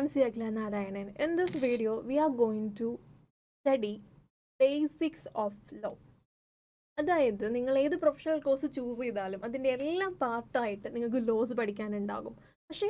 am Siakla Narayanan. In this video, we are going to study basics of law. അതായത് നിങ്ങൾ ഏത് professional course choose ചെയ്താലും അതിൻ്റെ എല്ലാം പാർട്ടായിട്ട് നിങ്ങൾക്ക് ലോസ് പഠിക്കാനുണ്ടാകും. പക്ഷേ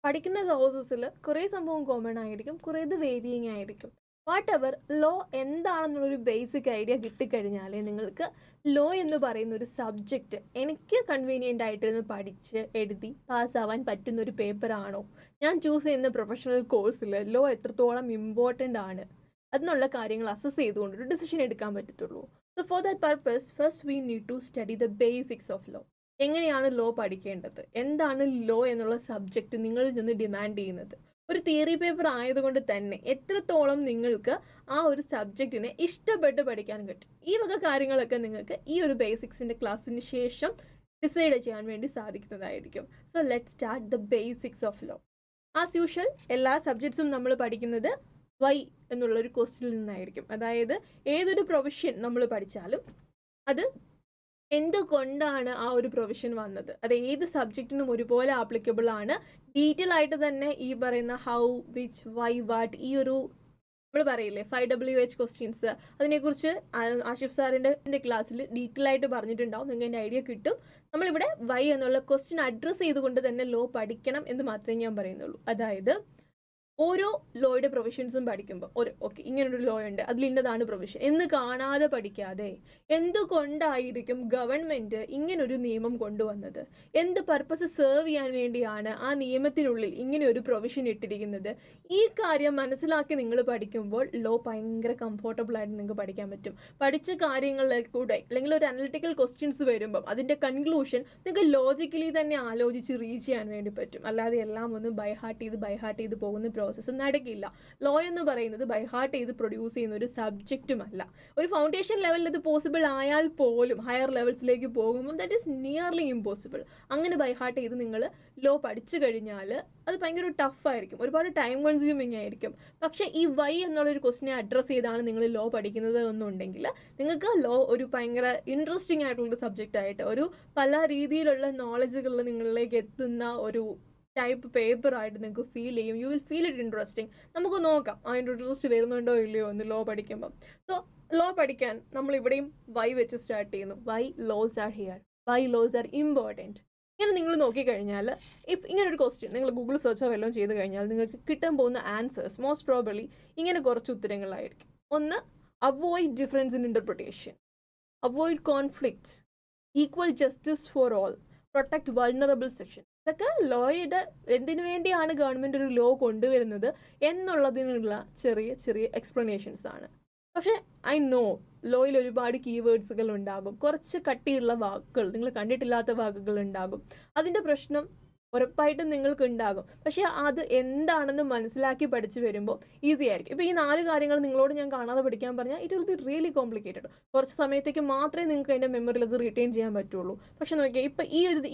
പഠിക്കുന്ന കോഴ്സസിൽ കുറേ സംഭവം കോമൺ ആയിരിക്കും, കുറേത് വേരിയിങ് ആയിരിക്കും. വാട്ട് എവർ ലോ എന്താണെന്നുള്ളൊരു ബേസിക് ഐഡിയ കിട്ടിക്കഴിഞ്ഞാലേ നിങ്ങൾക്ക് ലോ എന്ന് പറയുന്ന ഒരു സബ്ജക്റ്റ് എനിക്ക് കൺവീനിയൻ്റ് ആയിട്ടിരുന്ന് പഠിച്ച് എഴുതി പാസ്സാവാൻ പറ്റുന്നൊരു പേപ്പറാണോ, ഞാൻ ചൂസ് ചെയ്യുന്ന പ്രൊഫഷണൽ കോഴ്സിൽ ലോ എത്രത്തോളം ഇമ്പോർട്ടൻ്റ് ആണ് അതിനുള്ള കാര്യങ്ങൾ അസസ് ചെയ്തുകൊണ്ടൊരു ഡിസിഷൻ എടുക്കാൻ പറ്റത്തുള്ളൂ. So for that purpose first we need to study the basics of law. എങ്ങനെയാണ് ലോ പഠിക്കേണ്ടത്, എന്താണ് ലോ എന്നുള്ള സബ്ജക്റ്റ് നിങ്ങളിൽ നിന്ന് ഡിമാൻഡ് ചെയ്യുന്നത്. ഒരു തിയറി പേപ്പർ ആയതുകൊണ്ട് തന്നെ എത്രത്തോളം നിങ്ങൾക്ക് ആ ഒരു സബ്ജക്റ്റിനെ ഇഷ്ടപ്പെട്ട് പഠിക്കാൻ പറ്റും, ഈ വക കാര്യങ്ങളൊക്കെ നിങ്ങൾക്ക് ഈ ഒരു ബേസിക്സിൻ്റെ ക്ലാസ്സിന് ശേഷം ഡിസൈഡ് ചെയ്യാൻ വേണ്ടി സാധിക്കുന്നതായിരിക്കും. So let start the basics of law. As usual എല്ലാ സബ്ജക്ട്സും നമ്മൾ പഠിക്കുന്നത് വൈ എന്നുള്ളൊരു ക്വസ്റ്റ്യനിൽ നിന്നായിരിക്കും. അതായത് ഏതൊരു പ്രൊവിഷൻ നമ്മൾ പഠിച്ചാലും അത് എന്തുകൊണ്ടാണ് ആ ഒരു പ്രൊവിഷൻ വന്നത്, അത് ഏത് സബ്ജക്റ്റിനും ഒരുപോലെ ആപ്ലിക്കബിൾ ആണ്. ഡീറ്റെയിൽ ആയിട്ട് തന്നെ ഈ പറയുന്ന ഹൗ, വിച്ച്, വൈ, വാട്ട്, ഈ ഒരു നമ്മൾ പറയില്ലേ 5WH ക്വസ്റ്റ്യൻസ്, അതിനെക്കുറിച്ച് ആഷിഫ് സാറിൻ്റെ ക്ലാസ്സിൽ ഡീറ്റെയിൽ ആയിട്ട് പറഞ്ഞിട്ടുണ്ടാവും. നിങ്ങൾക്ക് അതിൻ്റെ ഐഡിയ കിട്ടും. നമ്മളിവിടെ വൈ എന്നുള്ള ക്വസ്റ്റ്യൻ അഡ്രസ്സ് ചെയ്തുകൊണ്ട് തന്നെ ലോ പഠിക്കണം എന്ന് മാത്രമേ ഞാൻ പറയുന്നുള്ളൂ. അതായത് ഓരോ ലോയുടെ പ്രൊവിഷൻസും പഠിക്കുമ്പോൾ ഓക്കെ ഇങ്ങനൊരു ലോ ഉണ്ട്, അതിൽ ഇന്നതാണ് പ്രൊവിഷൻ എന്ന് കാണാതെ പഠിക്കാതെ എന്തുകൊണ്ടായിരിക്കും ഗവൺമെൻറ് ഇങ്ങനൊരു നിയമം കൊണ്ടുവന്നത്, എന്ത് പർപ്പസ് സെർവ് ചെയ്യാൻ വേണ്ടിയാണ് ആ നിയമത്തിനുള്ളിൽ ഇങ്ങനെ ഒരു പ്രൊവിഷൻ ഇട്ടിരിക്കുന്നത്, ഈ കാര്യം മനസ്സിലാക്കി നിങ്ങൾ പഠിക്കുമ്പോൾ ലോ ഭയങ്കര കംഫോർട്ടബിൾ ആയിട്ട് നിങ്ങൾക്ക് പഠിക്കാൻ പറ്റും. പഠിച്ച കാര്യങ്ങളിൽ കൂടെ അല്ലെങ്കിൽ ഒരു അനലിറ്റിക്കൽ ക്വസ്റ്റ്യൻസ് വരുമ്പം അതിൻ്റെ കൺക്ലൂഷൻ നിങ്ങൾക്ക് ലോജിക്കലി തന്നെ ആലോചിച്ച് റീച്ച് ചെയ്യാൻ വേണ്ടി പറ്റും. അല്ലാതെ എല്ലാം ഒന്ന് ബൈഹാർട്ട് ചെയ്ത് പോകുന്ന പ്രോസസ്സ് നടക്കില്ല. ലോ എന്ന് പറയുന്നത് ബൈഹാർട്ട് ചെയ്ത് പ്രൊഡ്യൂസ് ചെയ്യുന്ന ഒരു സബ്ജക്റ്റുമല്ല. ഒരു ഫൗണ്ടേഷൻ ലെവലിൽ അത് പോസിബിൾ ആയാൽ പോലും ഹയർ ലെവൽസിലേക്ക് പോകുമ്പോൾ ദാറ്റ് ഈസ് നിയർലി ഇമ്പോസിബിൾ. അങ്ങനെ ബൈഹാർട്ട് ചെയ്ത് നിങ്ങൾ ലോ പഠിച്ചു കഴിഞ്ഞാൽ അത് ഭയങ്കര ടഫായിരിക്കും, ഒരുപാട് ടൈം കൺസ്യൂമിങ് ആയിരിക്കും. പക്ഷേ ഈ വൈ എന്നുള്ളൊരു ക്വസ്റ്റിനെ അഡ്രസ്സ് ചെയ്താണ് നിങ്ങൾ ലോ പഠിക്കുന്നത് എന്നുണ്ടെങ്കിൽ നിങ്ങൾക്ക് ലോ ഒരു ഭയങ്കര ഇൻട്രസ്റ്റിംഗ് ആയിട്ടുള്ളൊരു സബ്ജക്റ്റ് ആയിട്ട്, ഒരു പല രീതിയിലുള്ള നോളജുകൾ നിങ്ങളിലേക്ക് എത്തുന്ന ഒരു ടൈപ്പ് പേപ്പറായിട്ട് നിങ്ങൾക്ക് ഫീൽ ചെയ്യും. You will feel it interesting. നമുക്ക് നോക്കാം അതിൻ്റെ ഇൻട്രസ്റ്റ് വരുന്നുണ്ടോ ഇല്ലയോ എന്ന് ലോ പഠിക്കുമ്പം. സോ ലോ പഠിക്കാൻ നമ്മൾ ഇവിടെയും വൈ വെച്ച് സ്റ്റാർട്ട് ചെയ്യുന്നു. Why laws are here, why laws are important. ഇങ്ങനെ നിങ്ങൾ നോക്കിക്കഴിഞ്ഞാൽ ഇങ്ങനൊരു ക്വസ്റ്റ്യൻ നിങ്ങൾ ഗൂഗിൾ സെർച്ചോ വല്ലതും ചെയ്ത് കഴിഞ്ഞാൽ നിങ്ങൾക്ക് കിട്ടാൻ പോകുന്ന ആൻസേഴ്സ് മോസ്റ്റ് പ്രോബബ്ലി ഇങ്ങനെ കുറച്ച് ഉത്തരങ്ങളായിരിക്കും. ഒന്ന്, avoid difference in interpretation, avoid conflict, equal justice for all, protect vulnerable section. ഇതൊക്കെ ലോയുടെ എന്തിനു വേണ്ടിയാണ് ഗവൺമെൻറ് ഒരു ലോ കൊണ്ടുവരുന്നത് എന്നുള്ളതിനുള്ള ചെറിയ ചെറിയ എക്സ്പ്ലനേഷൻസ് ആണ്. പക്ഷേ ഐ നോ ലോയിൽ ഒരുപാട് കീവേഡ്സുകൾ ഉണ്ടാകും, കുറച്ച് കട്ടിയുള്ള വാക്കുകൾ, നിങ്ങൾ കണ്ടിട്ടില്ലാത്ത വാക്കുകൾ ഉണ്ടാകും. അതിൻ്റെ പ്രശ്നം ഉറപ്പായിട്ടും നിങ്ങൾക്ക് ഉണ്ടാകും. പക്ഷേ അത് എന്താണെന്ന് മനസ്സിലാക്കി പഠിച്ചു വരുമ്പോൾ ഈസി ആയിരിക്കും. ഇപ്പോൾ ഈ 4 കാര്യങ്ങൾ നിങ്ങളോട് ഞാൻ കാണാതെ പഠിക്കാൻ പറഞ്ഞാൽ it will be really complicated. കുറച്ച് സമയത്തേക്ക് മാത്രമേ നിങ്ങൾക്ക് അതിൻ്റെ മെമ്മറിയിൽ അത് റിറ്റെയിൻ ചെയ്യാൻ പറ്റുള്ളൂ. പക്ഷെ നോക്കിയാൽ ഇപ്പോൾ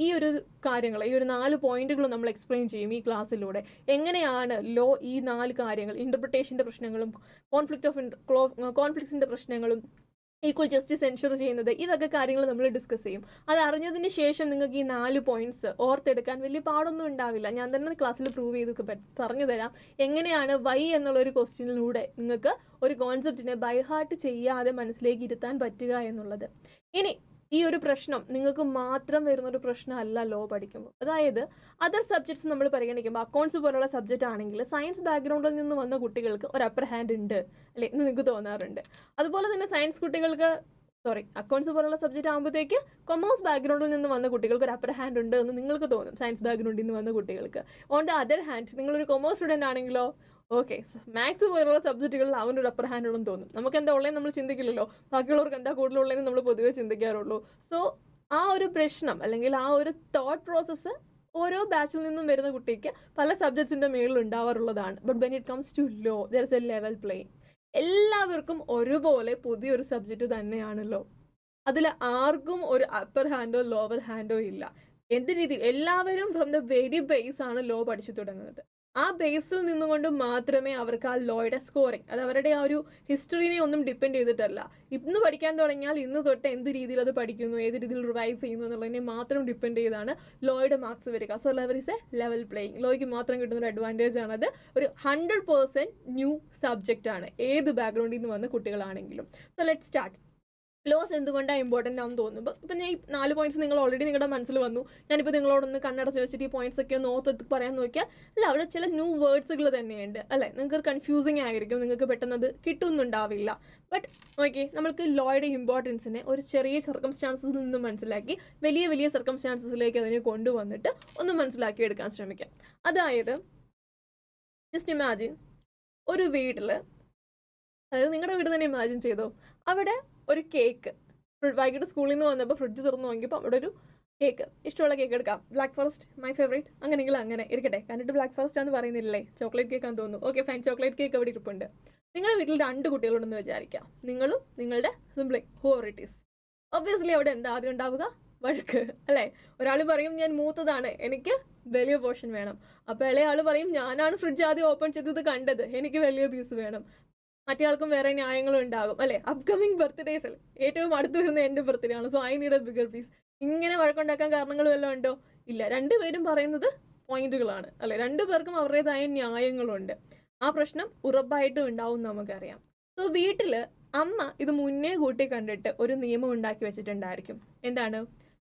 ഈ ഒരു കാര്യങ്ങൾ, ഈ ഒരു 4 പോയിന്റുകളും നമ്മൾ എക്സ്പ്ലെയിൻ ചെയ്യും ഈ ക്ലാസ്സിലൂടെ. എങ്ങനെയാണ് ലോ ഈ 4 കാര്യങ്ങൾ, ഇൻ്റർപ്രിട്ടേഷൻ്റെ പ്രശ്നങ്ങളും കോൺഫ്ലിക്ട്സിൻ്റെ പ്രശ്നങ്ങളും ഈക്വൽ ജസ്റ്റിസ് എൻഷുർ ചെയ്യുന്നത്, ഇതൊക്കെ കാര്യങ്ങൾ നമ്മൾ ഡിസ്കസ് ചെയ്യും. അത് അറിഞ്ഞതിന് ശേഷം നിങ്ങൾക്ക് ഈ 4 പോയിന്റ്സ് ഓർത്തെടുക്കാൻ വലിയ പാടൊന്നും ഉണ്ടാവില്ല. ഞാൻ തന്നെ ക്ലാസ്സിൽ പ്രൂവ് ചെയ്ത് പറഞ്ഞു തരാം എങ്ങനെയാണ് വൈ എന്നുള്ളൊരു ക്വസ്റ്റ്യനിലൂടെ നിങ്ങൾക്ക് ഒരു കോൺസെപ്റ്റിനെ ബൈഹാർട്ട് ചെയ്യാതെ മനസ്സിലേക്ക് ഇരുത്താൻ പറ്റുക എന്നുള്ളത്. ഇനി ഈ ഒരു പ്രശ്നം നിങ്ങൾക്ക് മാത്രം വരുന്നൊരു പ്രശ്നമല്ല ലോ പഠിക്കുമ്പോൾ. അതായത് അതർ സബ്ജക്ട്സ് നമ്മൾ പരിഗണിക്കുമ്പോൾ അക്കൗണ്ട്സ് പോലുള്ള സബ്ജക്റ്റ് ആണെങ്കിൽ സയൻസ് ബാക്ക്ഗ്രൗണ്ടിൽ നിന്ന് വന്ന കുട്ടികൾക്ക് ഒരു അപ്പർ ഹാൻഡ് ഉണ്ട് അല്ലേ എന്ന് നിങ്ങൾക്ക് തോന്നാറുണ്ട്. അതുപോലെ തന്നെ അക്കൗണ്ട്സ് പോലുള്ള സബ്ജക്റ്റ് ആകുമ്പോഴത്തേക്ക് കൊമേഴ്സ് ബാക്ക്ഗ്രൗണ്ടിൽ നിന്ന് വന്ന കുട്ടികൾക്ക് ഒരു അപ്പർ ഹാൻഡ് ഉണ്ട് എന്ന് നിങ്ങൾക്ക് തോന്നും, സയൻസ് ബാക്ക്ഗ്രൗണ്ടിൽ നിന്ന് വന്ന കുട്ടികൾക്ക്. ഓൺ ദ അതർ ഹാൻഡ് നിങ്ങളൊരു കൊമേഴ്സ് സ്റ്റുഡൻ്റ് ആണെങ്കിലോ ഓക്കെ മാത്സ് പോലുള്ള സബ്ജക്റ്റുകളിൽ അവൻ്റെ ഒരു അപ്പർ ഹാൻഡ് ഉള്ളെന്ന് തോന്നും. നമുക്ക് എന്താ ഉള്ളതെന്ന് നമ്മൾ ചിന്തിക്കില്ലല്ലോ, ബാക്കിയുള്ളവർക്ക് എന്താ കൂടുതലുള്ളതെന്ന് നമ്മൾ പൊതുവെ ചിന്തിക്കാറുള്ളൂ. സോ ആ ഒരു പ്രശ്നം അല്ലെങ്കിൽ ആ ഒരു തോട്ട് പ്രോസസ്സ് ഓരോ ബാച്ചിൽ നിന്നും വരുന്ന കുട്ടിക്ക് പല സബ്ജക്ട്സിൻ്റെ മേളിൽ ഉണ്ടാവാറുള്ളതാണ്. But when it comes to law there is a level playing. എല്ലാവർക്കും ഒരുപോലെ പുതിയൊരു സബ്ജക്റ്റ് തന്നെയാണല്ലോ, അതിൽ ആർക്കും ഒരു അപ്പർ ഹാൻഡോ ലോവർ ഹാൻഡോ ഇല്ല. എന്ത് രീതിയിൽ എല്ലാവരും ഫ്രം ദ വെരി ബേസ് ആണ് ലോ പഠിച്ചു തുടങ്ങുന്നത്. ആ ബേസിൽ നിന്നുകൊണ്ട് മാത്രമേ അവർക്ക് ആ ലോയുടെ സ്കോറിങ്, അത് അവരുടെ ആ ഒരു ഹിസ്റ്ററിനെ ഒന്നും ഡിപ്പെൻഡ് ചെയ്തിട്ടല്ല. ഇന്ന് പഠിക്കാൻ തുടങ്ങിയാൽ ഇന്ന് തൊട്ട് എന്ത് രീതിയിൽ അത് പഠിക്കുന്നു, ഏത് രീതിയിൽ റിവൈസ് ചെയ്യുന്നു എന്നുള്ളതിനെ മാത്രം ഡിപ്പെൻഡ് ചെയ്താണ് ലോയുടെ മാർക്സ് വരിക. So level is a level playing. ലോയ്ക്ക് മാത്രം കിട്ടുന്ന ഒരു അഡ്വാൻറ്റേജ് ആണത്. ഒരു 100% ന്യൂ സബ്ജക്റ്റ് ആണ്, ഏത് ബാക്ക്ഗ്രൗണ്ടിൽ നിന്ന് വന്ന കുട്ടികളാണെങ്കിലും. So let start. ലോസ് എന്തുകൊണ്ടാണ് ഇമ്പോർട്ടൻ്റ് ആണെന്ന് തോന്നുമ്പോൾ ഇപ്പം ഞാൻ ഈ 4 പോയിന്റ്സ് നിങ്ങൾ ഓൾറെഡി നിങ്ങളുടെ മനസ്സിൽ വന്നു. ഞാനിപ്പോൾ നിങ്ങളോടൊന്ന് കണ്ണടച്ച് വെച്ചിട്ട് ഈ പോയിന്റ്സ് ഒക്കെ ഒന്ന് ഓർത്തെടുത്ത് പറയാൻ നോക്കിയാൽ അല്ല, അവിടെ ചില ന്യൂ വേർഡ്സുകൾ തന്നെയുണ്ട് അല്ലേ. നിങ്ങൾക്ക് കൺഫ്യൂസിങ് ആയിരിക്കും, നിങ്ങൾക്ക് പെട്ടെന്ന് അത് കിട്ടുന്നുണ്ടാവില്ല. ബട്ട് നോക്കി, നമ്മൾക്ക് ലോയുടെ ഇമ്പോർട്ടൻസിനെ ഒരു ചെറിയ സർക്കംസ്റ്റാൻസിൽ നിന്ന് മനസ്സിലാക്കി വലിയ വലിയ സർക്കംസ്റ്റാൻസസിലേക്ക് അതിനെ കൊണ്ടുവന്നിട്ട് ഒന്ന് മനസ്സിലാക്കി എടുക്കാൻ ശ്രമിക്കാം. അതായത് ജസ്റ്റ് ഇമാജിൻ ഒരു വീട്ടിൽ, അതായത് നിങ്ങളുടെ വീട് തന്നെ ഇമാജിൻ ചെയ്തോ, അവിടെ ഒരു കേക്ക്, വൈകിട്ട് സ്കൂളിൽ നിന്ന് വന്നപ്പോൾ ഫ്രിഡ്ജ് തുറന്ന് നോക്കിയപ്പോൾ അവിടെ ഒരു കേക്ക്, ഇഷ്ടമുള്ള കേക്ക് എടുക്കാം, ബ്ലാക്ക് ഫോറസ്റ്റ് മൈ ഫേവറേറ്റ്, അങ്ങനെയെങ്കിലും അങ്ങനെ ഇരിക്കട്ടെ. കണ്ടിട്ട് ബ്ലാക്ക് ഫോറസ്റ്റ് ആണെന്ന് പറയുന്നില്ലേ, ചോക്ലേറ്റ് കേക്ക് ആണെന്ന് തോന്നുന്നു. ഓക്കെ ഫൈൻ, ചോക്ലേറ്റ് കേക്ക് അവിടെ ഇരിപ്പുണ്ട്. നിങ്ങളുടെ വീട്ടിൽ 2 കുട്ടികളുണ്ടെന്ന് വിചാരിക്കാം, നിങ്ങളും നിങ്ങളുടെ sibling, Hoover it is. Obviously അവിടെ എന്താ ആദ്യം ഉണ്ടാവുക? വഴക്ക് അല്ലേ. ഒരാൾ പറയും ഞാൻ മൂത്തതാണ്, എനിക്ക് വലിയ പോർഷൻ വേണം. അപ്പോൾ ഇളയ ആൾ പറയും ഞാനാണ് ഫ്രിഡ്ജ് ആദ്യം ഓപ്പൺ ചെയ്തത് കണ്ടത്, എനിക്ക് വലിയ പീസ് വേണം. മറ്റേ ആൾക്കും വേറെ ന്യായങ്ങളും ഉണ്ടാകും അല്ലേ. അപ്കമിങ് ബർത്ത്ഡേസിൽ ഏറ്റവും അടുത്ത് വരുന്ന എൻ്റെ ബർത്ത്ഡേ ആണ്, so I need a bigger piece. ഇങ്ങനെ വഴക്കുണ്ടാക്കാൻ കാരണങ്ങൾ വല്ലതും ഉണ്ടോ? ഇല്ല. 2 പേരും പറയുന്നത് പോയിന്റുകളാണ് അല്ലേ. 2 പേർക്കും അവരുടേതായ ന്യായങ്ങളുണ്ട്. ആ പ്രശ്നം ഉറപ്പായിട്ടും ഉണ്ടാവും നമുക്കറിയാം. സോ വീട്ടിൽ അമ്മ ഇത് മുന്നേ കൂട്ടി കണ്ടിട്ട് ഒരു നിയമം ഉണ്ടാക്കി വെച്ചിട്ടുണ്ടായിരിക്കും. എന്താണ്?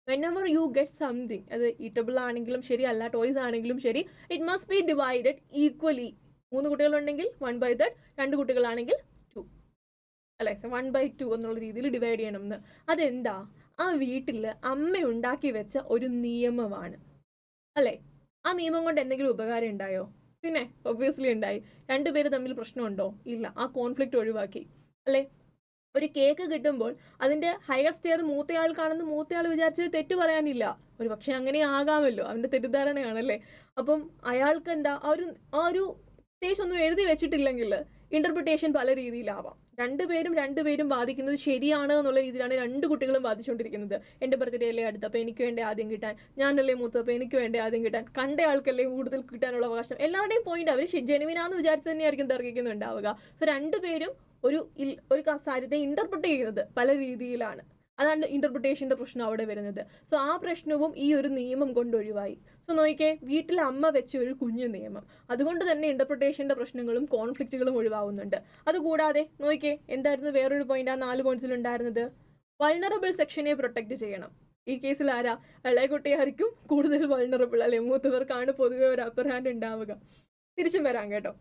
whenever you get something, അത് ഈറ്റബിൾ ആണെങ്കിലും ശരി, അല്ല ടോയ്സ് ആണെങ്കിലും ശരി, it must be divided equally. 3 കുട്ടികളുണ്ടെങ്കിൽ 1/3, 2 കുട്ടികളാണെങ്കിൽ 2 അല്ലെ, 1/2 എന്നുള്ള രീതിയിൽ ഡിവൈഡ് ചെയ്യണം എന്ന്. അതെന്താ? ആ വീട്ടിൽ അമ്മ ഉണ്ടാക്കി വെച്ച ഒരു നിയമമാണ് അല്ലേ. ആ നിയമം കൊണ്ട് എന്തെങ്കിലും ഉപകാരം ഉണ്ടായോ? പിന്നെ ഒബ്വിയസ്ലി ഉണ്ടായി. 2 പേര് തമ്മിൽ പ്രശ്നമുണ്ടോ? ഇല്ല. ആ കോൺഫ്ലിക്റ്റ് ഒഴിവാക്കി അല്ലേ. ഒരു കേക്ക് കിട്ടുമ്പോൾ അതിൻ്റെ ഹയർ സ്റ്റെയർ മൂത്തയാൾക്കാണെന്ന് മൂത്തയാൾ വിചാരിച്ചത് തെറ്റ് പറയാനില്ല. ഒരു പക്ഷേ അങ്ങനെ ആകാമല്ലോ, അവൻ്റെ തെറ്റിദ്ധാരണയാണല്ലേ. അപ്പം അയാൾക്ക് എന്താ ആ ഒരു പ്രത്യേകിച്ച് ഒന്നും എഴുതി വെച്ചിട്ടില്ലെങ്കിൽ ഇന്റർപ്രിട്ടേഷൻ പല രീതിയിലാവാം. 2 പേരും വാദിക്കുന്നത് ശരിയാണ് എന്നുള്ള രീതിയിലാണ് 2 കുട്ടികളും വാദിച്ചുകൊണ്ടിരിക്കുന്നത്. എൻ്റെ ബർത്ത്ഡേ അല്ലേ അടുത്ത്, അപ്പോൾ എനിക്ക് വേണ്ടി ആദ്യം കിട്ടാൻ, ഞാനല്ലേ മൂത്ത, അപ്പോൾ എനിക്ക് വേണ്ടി ആദ്യം കിട്ടാൻ, കണ്ട ആൾക്കല്ലേ കൂടുതൽ കിട്ടാനുള്ള അവകാശം. എല്ലാവരുടെയും പോയിന്റ് അവർ ജെനുവിനാന്ന് വിചാരിച്ച് തന്നെയായിരിക്കും തർക്കിക്കുന്നുണ്ടാവുക. സോ 2 പേരും ഒരു കാര്യത്തെ ഇന്റർപ്രിറ്റ് ചെയ്യുന്നത് പല രീതിയിലാണ്. അതാണ് ഇന്റർപ്രിട്ടേഷൻ്റെ പ്രശ്നം അവിടെ വരുന്നത്. സോ ആ പ്രശ്നവും ഈ ഒരു നിയമം കൊണ്ടൊഴിവായി. സോ നോക്കിക്കേ, വീട്ടിൽ അമ്മ വെച്ച ഒരു കുഞ്ഞു നിയമം, അതുകൊണ്ട് തന്നെ ഇന്റർപ്രിട്ടേഷൻ്റെ പ്രശ്നങ്ങളും കോൺഫ്ലിക്റ്റുകളും ഒഴിവാകുന്നുണ്ട്. അതുകൂടാതെ നോക്കിക്കേ, എന്തായിരുന്നു വേറൊരു പോയിന്റ് ആ 4 പോയിന്റ്സിൽ ഉണ്ടായിരുന്നത്? വൾണറബിൾ സെക്ഷനെ പ്രൊട്ടക്ട് ചെയ്യണം. ഈ കേസിൽ ആരാ? ഇളയ കുട്ടിയായിരിക്കും കൂടുതൽ വൾണറബിൾ അല്ലെ, മൂത്തവർക്കാണ് പൊതുവെ ഒരു അപ്പർ ഹാൻഡ് ഉണ്ടാവുക. തിരിച്ചും വരാം കേട്ടോ,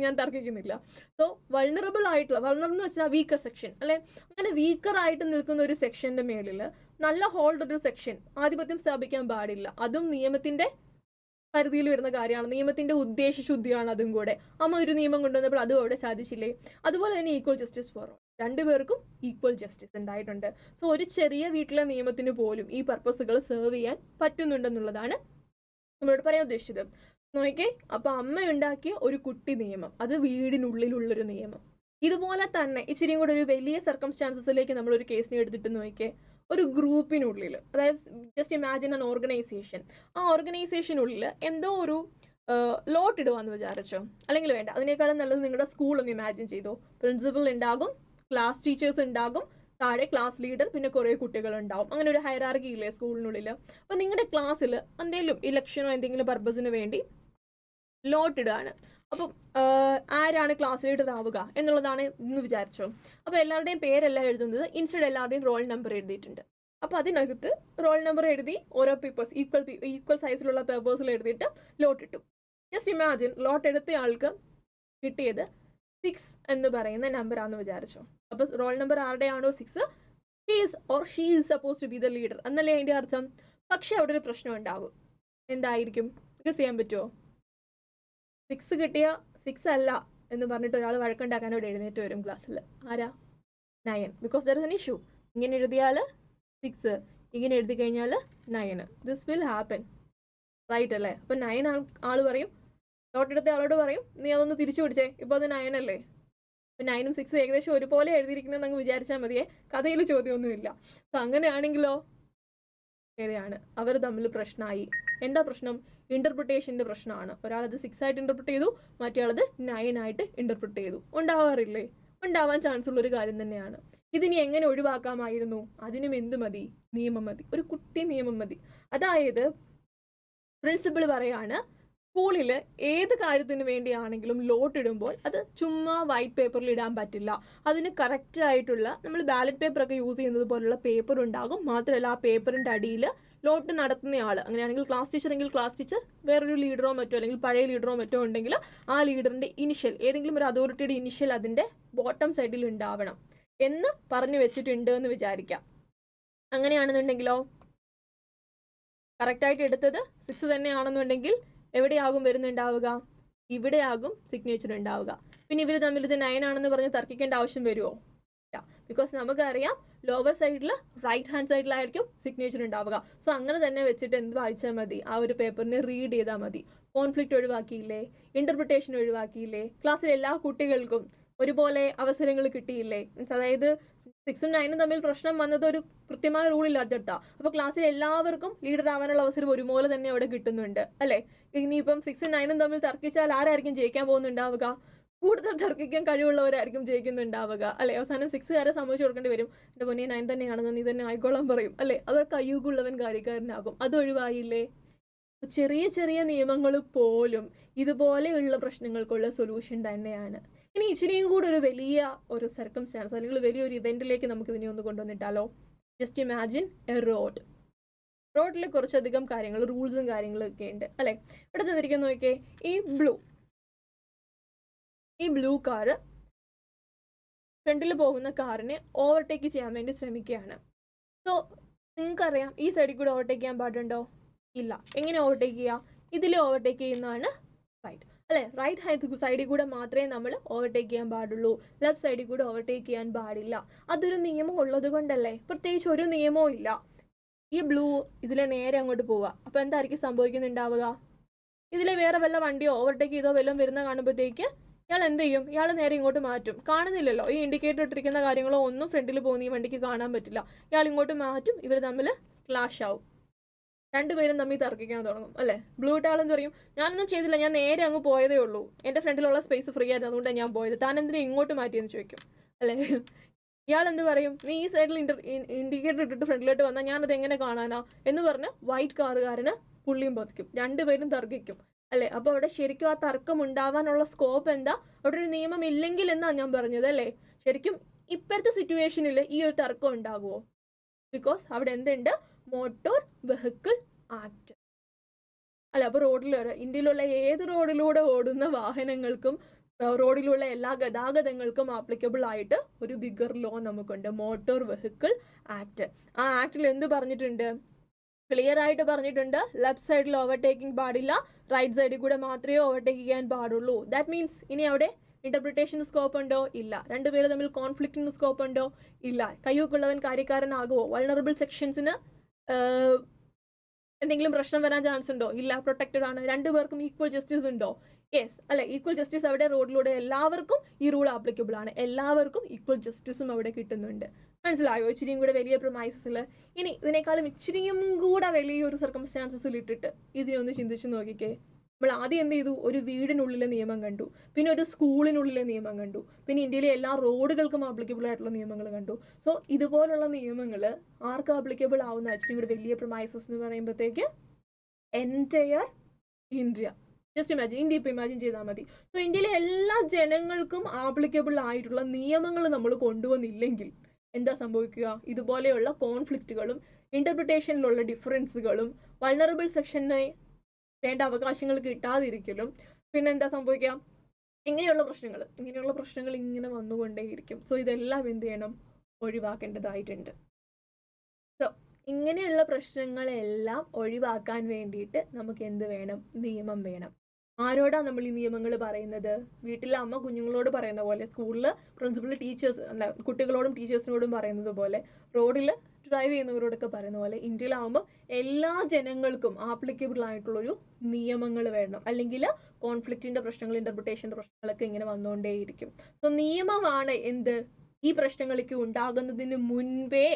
ഞാൻ തർക്കിക്കുന്നില്ല. സോ വൾണറബിൾ ആയിട്ടുള്ള, വൾണർ എന്ന് വെച്ചാൽ വീക്കർ സെക്ഷൻ അല്ലെ, അങ്ങനെ വീക്കർ ആയിട്ട് നിൽക്കുന്ന ഒരു സെക്ഷന്റെ മേലിൽ നല്ല ഹോൾഡ് ഒരു സെക്ഷൻ ആധിപത്യം സ്ഥാപിക്കാൻ പാടില്ല. അതും നിയമത്തിന്റെ പരിധിയിൽ വരുന്ന കാര്യമാണ്, നിയമത്തിന്റെ ഉദ്ദേശശുദ്ധിയാണ് അതും കൂടെ. അമ്മ ഒരു നിയമം കൊണ്ടുവന്നപ്പോൾ അതും അവിടെ സാധിച്ചില്ലേ. അതുപോലെ തന്നെ ഈക്വൽ ജസ്റ്റിസ് ഫോർ ഓൾ, 2 പേർക്കും ഈക്വൽ ജസ്റ്റിസ് ഉണ്ടായിട്ടുണ്ട്. സോ ഒരു ചെറിയ വീട്ടിലെ നിയമത്തിന് പോലും ഈ പർപ്പസുകൾ സെർവ് ചെയ്യാൻ പറ്റുന്നുണ്ടെന്നുള്ളതാണ് നമ്മളോട് പറയാൻ ഉദ്ദേശിച്ചത്. നോക്കിക്കേ, അപ്പൊ അമ്മ ഉണ്ടാക്കിയ ഒരു കുട്ടി നിയമം, അത് വീടിനുള്ളിലുള്ളൊരു നിയമം. ഇതുപോലെ തന്നെ ഇച്ചിരിയും കൂടെ ഒരു വലിയ സർക്കംസ്റ്റാൻസസിലേക്ക് നമ്മളൊരു കേസിനെ എടുത്തിട്ട് നോക്കിയേ, ഒരു ഗ്രൂപ്പിനുള്ളിൽ, അതായത് ജസ്റ്റ് ഇമാജിൻ ആൻ ഓർഗനൈസേഷൻ, ആ ഓർഗനൈസേഷനുള്ളിൽ എന്തോ ഒരു ലോട്ട് ഇടുവാന്ന് വിചാരിച്ചോ, അല്ലെങ്കിൽ വേണ്ട, അതിനേക്കാളും നല്ലത് നിങ്ങളുടെ സ്കൂൾ ഒന്ന് ഇമാജിൻ ചെയ്തോ. പ്രിൻസിപ്പൽ ഉണ്ടാകും, ക്ലാസ് ടീച്ചേഴ്സ് ഉണ്ടാകും, താഴെ ക്ലാസ് ലീഡർ, പിന്നെ കുറേ കുട്ടികളുണ്ടാവും. അങ്ങനെ ഒരു ഹൈറാർക്കി ഇല്ലേ സ്കൂളിനുള്ളിൽ. അപ്പോൾ നിങ്ങളുടെ ക്ലാസ്സിൽ എന്തെങ്കിലും ഇലക്ഷനോ എന്തെങ്കിലും പർപ്പസിന് വേണ്ടി ലോട്ട് ഇടുകയാണ്. അപ്പം ആരാണ് ക്ലാസ് ലീഡർ ആവുക എന്നുള്ളതാണ് ഇന്ന് വിചാരിച്ചോ. അപ്പോൾ എല്ലാവരുടെയും പേരെല്ലാം എഴുതുന്നത് ഇൻസ്റ്റഡ് എല്ലാവരുടെയും റോൾ നമ്പർ എഴുതിയിട്ടുണ്ട്. അപ്പോൾ അതിനകത്ത് റോൾ നമ്പർ എഴുതി ഓരോ പേപ്പേഴ്സ് ഈക്വൽ സൈസിലുള്ള പേപ്പേഴ്സിൽ എഴുതിയിട്ട് ലോട്ട് ഇട്ടു. ജസ്റ്റ് ഇമാജിൻ, ലോട്ട് എടുത്ത ആൾക്ക് കിട്ടിയത് 6 എന്ന് പറയുന്ന നമ്പറാണെന്ന് വിചാരിച്ചോ. അപ്പോൾ റോൾ നമ്പർ ആരുടെയാണോ 6, she is suppose to be the leader എന്നല്ലേ അതിൻ്റെ അർത്ഥം. പക്ഷെ അവിടെ ഒരു പ്രശ്നം ഉണ്ടാകും. എന്തായിരിക്കും? ഗസ് ചെയ്യാൻ പറ്റുമോ? 6 കിട്ടിയ 6 അല്ല എന്ന് പറഞ്ഞിട്ട് ഒരാൾ വഴക്കുണ്ടാക്കാനോട് എഴുന്നേറ്റ് വരും ക്ലാസ്സിൽ. ആരാ? 9. Because there is an issue. ഇങ്ങനെ എഴുതിയാൽ 6, ഇങ്ങനെ എഴുതി കഴിഞ്ഞാൽ 9. ദിസ് വിൽ ഹാപ്പൻ, റൈറ്റ് അല്ലേ? അപ്പം 9 ആൾ പറയും, ലോട്ടെടുത്ത ആളോട് പറയും നീ അതൊന്ന് തിരിച്ചു പിടിച്ചേ, ഇപ്പോൾ അത് 9 അല്ലേ. അപ്പം 9ഉം 6ഉം ഏകദേശം ഒരുപോലെ എഴുതിയിരിക്കുന്നതെന്ന് അങ്ങ് വിചാരിച്ചാൽ മതിയേ, കഥയിൽ ചോദ്യമൊന്നുമില്ല. അപ്പം അങ്ങനെയാണെങ്കിലോ ശരിയാണ്, അവർ തമ്മിൽ പ്രശ്നമായി. എന്താ പ്രശ്നം? ഇന്റർപ്രിട്ടേഷൻ്റെ പ്രശ്നമാണ്. ഒരാളത് 6 ആയിട്ട് ഇന്റർപ്രിറ്റ് ചെയ്തു, മറ്റേയാളത് 9 ആയിട്ട് ഇന്റർപ്രിറ്റ് ചെയ്തു. ഉണ്ടാവാറില്ലേ? ഉണ്ടാവാൻ ചാൻസ് ഉള്ളൊരു കാര്യം തന്നെയാണ്. ഇതിനി എങ്ങനെ ഒഴിവാക്കാമായിരുന്നു? അതിനും എന്ത് മതി? നിയമം മതി, ഒരു കുട്ടി നിയമം മതി. അതായത് പ്രിൻസിപ്പിൾ പറയാണ്, സ്കൂളിൽ ഏത് കാര്യത്തിന് വേണ്ടിയാണെങ്കിലും ലോട്ട് ഇടുമ്പോൾ അത് ചുമ്മാ വൈറ്റ് പേപ്പറിൽ ഇടാൻ പറ്റില്ല. അതിന് കറക്റ്റ് ആയിട്ടുള്ള, നമ്മൾ ബാലറ്റ് പേപ്പറൊക്കെ യൂസ് ചെയ്യുന്നത് പോലുള്ള പേപ്പർ ഉണ്ടാകും. മാത്രമല്ല ആ പേപ്പറിൻ്റെ അടിയിൽ ലോട്ട് നടത്തുന്നയാൾ, അങ്ങനെയാണെങ്കിൽ ക്ലാസ് ടീച്ചർ എങ്കിൽ ക്ലാസ് ടീച്ചർ, വേറൊരു ലീഡറോ മറ്റോ അല്ലെങ്കിൽ പഴയ ലീഡറോ മറ്റോ ഉണ്ടെങ്കിൽ ആ ലീഡറിൻ്റെ ഇനിഷ്യൽ, ഏതെങ്കിലും ഒരു അതോറിറ്റിയുടെ ഇനിഷ്യൽ അതിൻ്റെ ബോട്ടം സൈഡിൽ ഉണ്ടാവണം എന്ന് പറഞ്ഞു വെച്ചിട്ടുണ്ട് എന്ന് വിചാരിക്കാം. അങ്ങനെയാണെന്നുണ്ടെങ്കിലോ, കറക്റ്റായിട്ട് എടുത്തത് 6 തന്നെയാണെന്നുണ്ടെങ്കിൽ എവിടെയാകും വരുന്നുണ്ടാവുക? ഇവിടെയാകും സിഗ്നേച്ചർ ഉണ്ടാവുക. പിന്നെ ഇവർ തമ്മിൽ ഇത് 9 ആണെന്ന് പറഞ്ഞ് തർക്കിക്കേണ്ട ആവശ്യം വരുമോ? ഇല്ല. ബിക്കോസ് നമുക്കറിയാം ലോവർ സൈഡിൽ റൈറ്റ് ഹാൻഡ് സൈഡിലായിരിക്കും സിഗ്നേച്ചർ ഉണ്ടാവുക. സോ അങ്ങനെ തന്നെ വെച്ചിട്ട് എന്ത് വായിച്ചാൽ മതി? ആ ഒരു പേപ്പറിനെ റീഡ് ചെയ്താൽ മതി. കോൺഫ്ലിക്റ്റ് ഒഴിവാക്കിയില്ലേ? ഇന്റർപ്രിട്ടേഷൻ ഒഴിവാക്കിയില്ലേ? ക്ലാസ്സിലെ എല്ലാ കുട്ടികൾക്കും ഒരുപോലെ അവസരങ്ങൾ കിട്ടിയില്ലേ? മീൻസ് അതായത് 6ഉം 9ഉം തമ്മിൽ പ്രശ്നം വന്നത് ഒരു കൃത്യമായ റൂൾ ഇല്ലാത്തിട്ടാ. അപ്പോൾ ക്ലാസ്സിൽ എല്ലാവർക്കും ലീഡർ ആവാനുള്ള അവസരം ഒരുപോലെ തന്നെ അവിടെ കിട്ടുന്നുണ്ട് അല്ലേ? ഇനിയിപ്പം 6ഉം 9ഉം തമ്മിൽ തർക്കിച്ചാൽ ആരായിരിക്കും ജയിക്കാൻ പോകുന്നുണ്ടാവുക? കൂടുതൽ തർക്കിക്കാൻ കഴിവുള്ളവരായിരിക്കും ജയിക്കുന്നുണ്ടാവുക അല്ലേ? അവസാനം 6കാരെ സമ്മതിച്ചു കൊടുക്കേണ്ടി വരും. എൻ്റെ പൊന്നെ 9 തന്നെയാണെന്ന് നീ തന്നെ ആയിക്കോളാൻ പറയും അല്ലേ? അവർ കയ്യൂക്കുള്ളവൻ കാര്യക്കാരനാകും. അത് ഒഴിവായില്ലേ? ചെറിയ ചെറിയ നിയമങ്ങൾ പോലും ഇതുപോലെയുള്ള പ്രശ്നങ്ങൾക്കുള്ള സൊല്യൂഷൻ തന്നെയാണ്. ഇനി ഇച്ചിരിയും കൂടെ ഒരു വലിയ ഒരു സർക്കംസ്റ്റാൻസ് അല്ലെങ്കിൽ വലിയൊരു ഇവന്റിലേക്ക് നമുക്ക് ഇതിനെ ഒന്ന് കൊണ്ടുവന്നിട്ടാലോ? Just imagine a road. റോഡിൽ കുറച്ചധികം കാര്യങ്ങൾ, റൂൾസും കാര്യങ്ങളും ഒക്കെ ഉണ്ട് അല്ലേ? ഇവിടെ തന്നിരിക്കുന്ന നോക്കിയേ, ഈ ബ്ലൂ കാറ് ഫ്രണ്ടിൽ പോകുന്ന കാറിനെ ഓവർടേക്ക് ചെയ്യാൻ വേണ്ടി ശ്രമിക്കുകയാണ്. സോ നിങ്ങൾക്കറിയാം ഈ സൈഡിൽ കൂടെ ഓവർടേക്ക് ചെയ്യാൻ പാടുണ്ടോ? ഇല്ല. എങ്ങനെ ഓവർടേക്ക് ചെയ്യുക? ഇതിൽ ഓവർടേക്ക് ചെയ്യുന്നതാണ് റൈറ്റ് അല്ലേ? റൈറ്റ് ഹാൻഡ് സൈഡിൽ കൂടെ മാത്രമേ നമ്മൾ ഓവർടേക്ക് ചെയ്യാൻ പാടുള്ളൂ. ലെഫ്റ്റ് സൈഡിൽ കൂടെ ഓവർടേക്ക് ചെയ്യാൻ പാടില്ല. അതൊരു നിയമം ഉള്ളത് കൊണ്ടല്ലേ? പ്രത്യേകിച്ച് ഒരു നിയമവും ഇല്ല. ഈ ബ്ലൂ ഇതിലെ നേരെ അങ്ങോട്ട് പോവുക. അപ്പോൾ എന്തായിരിക്കും സംഭവിക്കുന്നുണ്ടാവുക? ഇതിലെ വേറെ വല്ല വണ്ടിയോ ഓവർടേക്ക് ചെയ്തോ വല്ലതും വരുന്ന കാണുമ്പോഴത്തേക്ക് ഇയാൾ എന്ത് ചെയ്യും? ഇയാൾ നേരെ ഇങ്ങോട്ട് മാറ്റും. കാണുന്നില്ലല്ലോ, ഈ ഇൻഡിക്കേറ്റർ ഇട്ടിരിക്കുന്ന കാര്യങ്ങളോ ഒന്നും ഫ്രണ്ടിൽ പോകുന്ന ഈ വണ്ടിക്ക് കാണാൻ പറ്റില്ല. ഇയാൾ ഇങ്ങോട്ട് മാറ്റും, ഇവർ തമ്മിൽ ക്ലാഷ് ആവും. രണ്ടുപേരും തമ്മിൽ തർക്കിക്കാൻ തുടങ്ങും അല്ലേ? ബ്ലൂ ടാളെന്ന് പറയും, ഞാനൊന്നും ചെയ്തില്ല, ഞാൻ നേരെ അങ്ങ് പോയതേ ഉള്ളൂ, എൻ്റെ ഫ്രണ്ടിലുള്ള സ്പേസ് ഫ്രീ ആയിരുന്നു, അതുകൊണ്ടാണ് ഞാൻ പോയത്, താൻ എന്തിനാ ഇങ്ങോട്ട് മാറ്റിയെന്ന് ചോദിക്കും അല്ലേ? ഇയാൾ എന്ത് പറയും? നീ ഈ സൈഡിൽ ഇൻഡിക്കേറ്റർ ഇട്ടിട്ട് ഫ്രണ്ടിലോട്ട് വന്നാൽ ഞാനത് എങ്ങനെ കാണാനാ എന്ന് പറഞ്ഞ് വൈറ്റ് കാറുകാരന് പുള്ളിയും പതിക്കും. രണ്ടുപേരും തർക്കിക്കും അല്ലേ? അപ്പോൾ അവിടെ ശരിക്കും ആ തർക്കം ഉണ്ടാവാനുള്ള സ്കോപ്പ് എന്താ? അവിടെ ഒരു നിയമം ഇല്ലെങ്കിൽ എന്നാണ് ഞാൻ പറഞ്ഞത് അല്ലേ? ശരിക്കും ഇപ്പോഴത്തെ സിറ്റുവേഷനിൽ ഈ ഒരു തർക്കം ഉണ്ടാകുമോ? ബിക്കോസ് അവിടെ എന്തുണ്ട്? മോട്ടോർ വെഹിക്കിൾ ആക്ട് അല്ല. അപ്പോൾ ഇന്ത്യയിലുള്ള ഏത് റോഡിലൂടെ ഓടുന്ന വാഹനങ്ങൾക്കും റോഡിലുള്ള എല്ലാ ഗതാഗതങ്ങൾക്കും ആപ്ലിക്കബിൾ ആയിട്ട് ഒരു ബിഗർ ലോ നമുക്കുണ്ട്, മോട്ടോർ വെഹിക്കിൾ ആക്ട്. ആ ആക്ടിൽ എന്ത് പറഞ്ഞിട്ടുണ്ട്? ക്ലിയർ ആയിട്ട് പറഞ്ഞിട്ടുണ്ട്, ലെഫ്റ്റ് സൈഡിൽ ഓവർടേക്കിംഗ് പാടില്ല, റൈറ്റ് സൈഡിൽ കൂടെ മാത്രമേ ഓവർടേക്ക് ചെയ്യാൻ പാടുള്ളൂ. ദാറ്റ് മീൻസ് ഇനി അവിടെ ഇന്റർപ്രിട്ടേഷൻ സ്കോപ്പ് ഉണ്ടോ? ഇല്ല. രണ്ടുപേരും തമ്മിൽ കോൺഫ്ലിക്റ്റിന് സ്കോപ്പ് ഉണ്ടോ? ഇല്ല. കയ്യൂക്കുള്ളവൻ കാര്യക്കാരനാകുമോ? വൾണറബിൾ സെക്ഷൻസിന് എന്തെങ്കിലും പ്രശ്നം വരാൻ ചാൻസ് ഉണ്ടോ? ഇല്ല. പ്രൊട്ടക്റ്റഡ് ആണ്. രണ്ടുപേർക്കും ഈക്വൽ ജസ്റ്റിസ് ഉണ്ടോ? യെസ് അല്ലെ? ഈക്വൽ ജസ്റ്റിസ് അവിടെ റോഡിലൂടെ എല്ലാവർക്കും ഈ റൂൾ ആപ്ലിക്കബിൾ ആണ്. എല്ലാവർക്കും ഈക്വൽ ജസ്റ്റിസും അവിടെ കിട്ടുന്നുണ്ട്. മനസ്സിലായോ? ഇച്ചിരിയും കൂടെ വലിയ പ്രൊമൈസസിൽ. ഇനി ഇതിനേക്കാളും ഇച്ചിരിയും കൂടെ വലിയൊരു സർക്കംസ്റ്റാൻസസിൽ ഇട്ടിട്ട് ഇതിനെ ഒന്ന് ചിന്തിച്ച് നോക്കിക്കേ. നമ്മൾ ആദ്യം എന്ത് ചെയ്തു? ഒരു വീടിനുള്ളിലെ നിയമം കണ്ടു, പിന്നെ ഒരു സ്കൂളിനുള്ളിലെ നിയമം കണ്ടു, പിന്നെ ഇന്ത്യയിലെ എല്ലാ റോഡുകൾക്കും ആപ്ലിക്കബിൾ ആയിട്ടുള്ള നിയമങ്ങൾ കണ്ടു. സോ ഇതുപോലുള്ള നിയമങ്ങൾ ആർക്ക് ആപ്ലിക്കബിൾ ആവുന്ന ഇച്ചിരി കൂടെ വലിയ പ്രൊമൈസസ് എന്ന് പറയുമ്പോഴത്തേക്ക് entire India. Just imagine, India ഇപ്പോൾ ഇമാജിൻ ചെയ്താൽ മതി. സോ ഇന്ത്യയിലെ എല്ലാ ജനങ്ങൾക്കും ആപ്ലിക്കബിൾ ആയിട്ടുള്ള നിയമങ്ങൾ നമ്മൾ കൊണ്ടുവന്നില്ലെങ്കിൽ എന്താ സംഭവിക്കുക? ഇതുപോലെയുള്ള കോൺഫ്ലിക്റ്റുകളും ഇന്റർപ്രിട്ടേഷനിലുള്ള ഡിഫറൻസുകളും വൾണറബിൾ സെക്ഷനെ വേണ്ട അവകാശങ്ങൾ കിട്ടാതിരിക്കലും പിന്നെ എന്താ സംഭവിക്കുക? ഇങ്ങനെയുള്ള പ്രശ്നങ്ങൾ ഇങ്ങനെ വന്നുകൊണ്ടേയിരിക്കും. സോ ഇതെല്ലാം എന്ത് ചെയ്യണം? ഒഴിവാക്കേണ്ടതായിട്ടുണ്ട്. സോ ഇങ്ങനെയുള്ള പ്രശ്നങ്ങളെല്ലാം ഒഴിവാക്കാൻ വേണ്ടിയിട്ട് നമുക്ക് എന്ത് വേണം? നിയമം വേണം. ആരോടാ നമ്മൾ ഈ നിയമങ്ങൾ പറയുന്നത്? വീട്ടിലെ അമ്മ കുഞ്ഞുങ്ങളോട് പറയുന്ന പോലെ, സ്കൂളിൽ പ്രിൻസിപ്പൽ ടീച്ചേഴ്സ് അല്ല കുട്ടികളോടും ടീച്ചേഴ്സിനോടും പറയുന്നത് പോലെ, റോഡിൽ ഡ്രൈവ് ചെയ്യുന്നവരോടൊക്കെ പറയുന്ന പോലെ, ഇന്ത്യയിലാവുമ്പോൾ എല്ലാ ജനങ്ങൾക്കും ആപ്ലിക്കബിൾ ആയിട്ടുള്ളൊരു നിയമങ്ങൾ വേണം. അല്ലെങ്കിൽ കോൺഫ്ലിക്റ്റിൻ്റെ പ്രശ്നങ്ങൾ, ഇന്റർപ്രിട്ടേഷൻ്റെ പ്രശ്നങ്ങളൊക്കെ ഇങ്ങനെ വന്നുകൊണ്ടേയിരിക്കും. സോ നിയമമാണ് എന്ത്? ഈ പ്രശ്നങ്ങളൊക്കെ ഉണ്ടാകുന്നതിന് മുൻപേ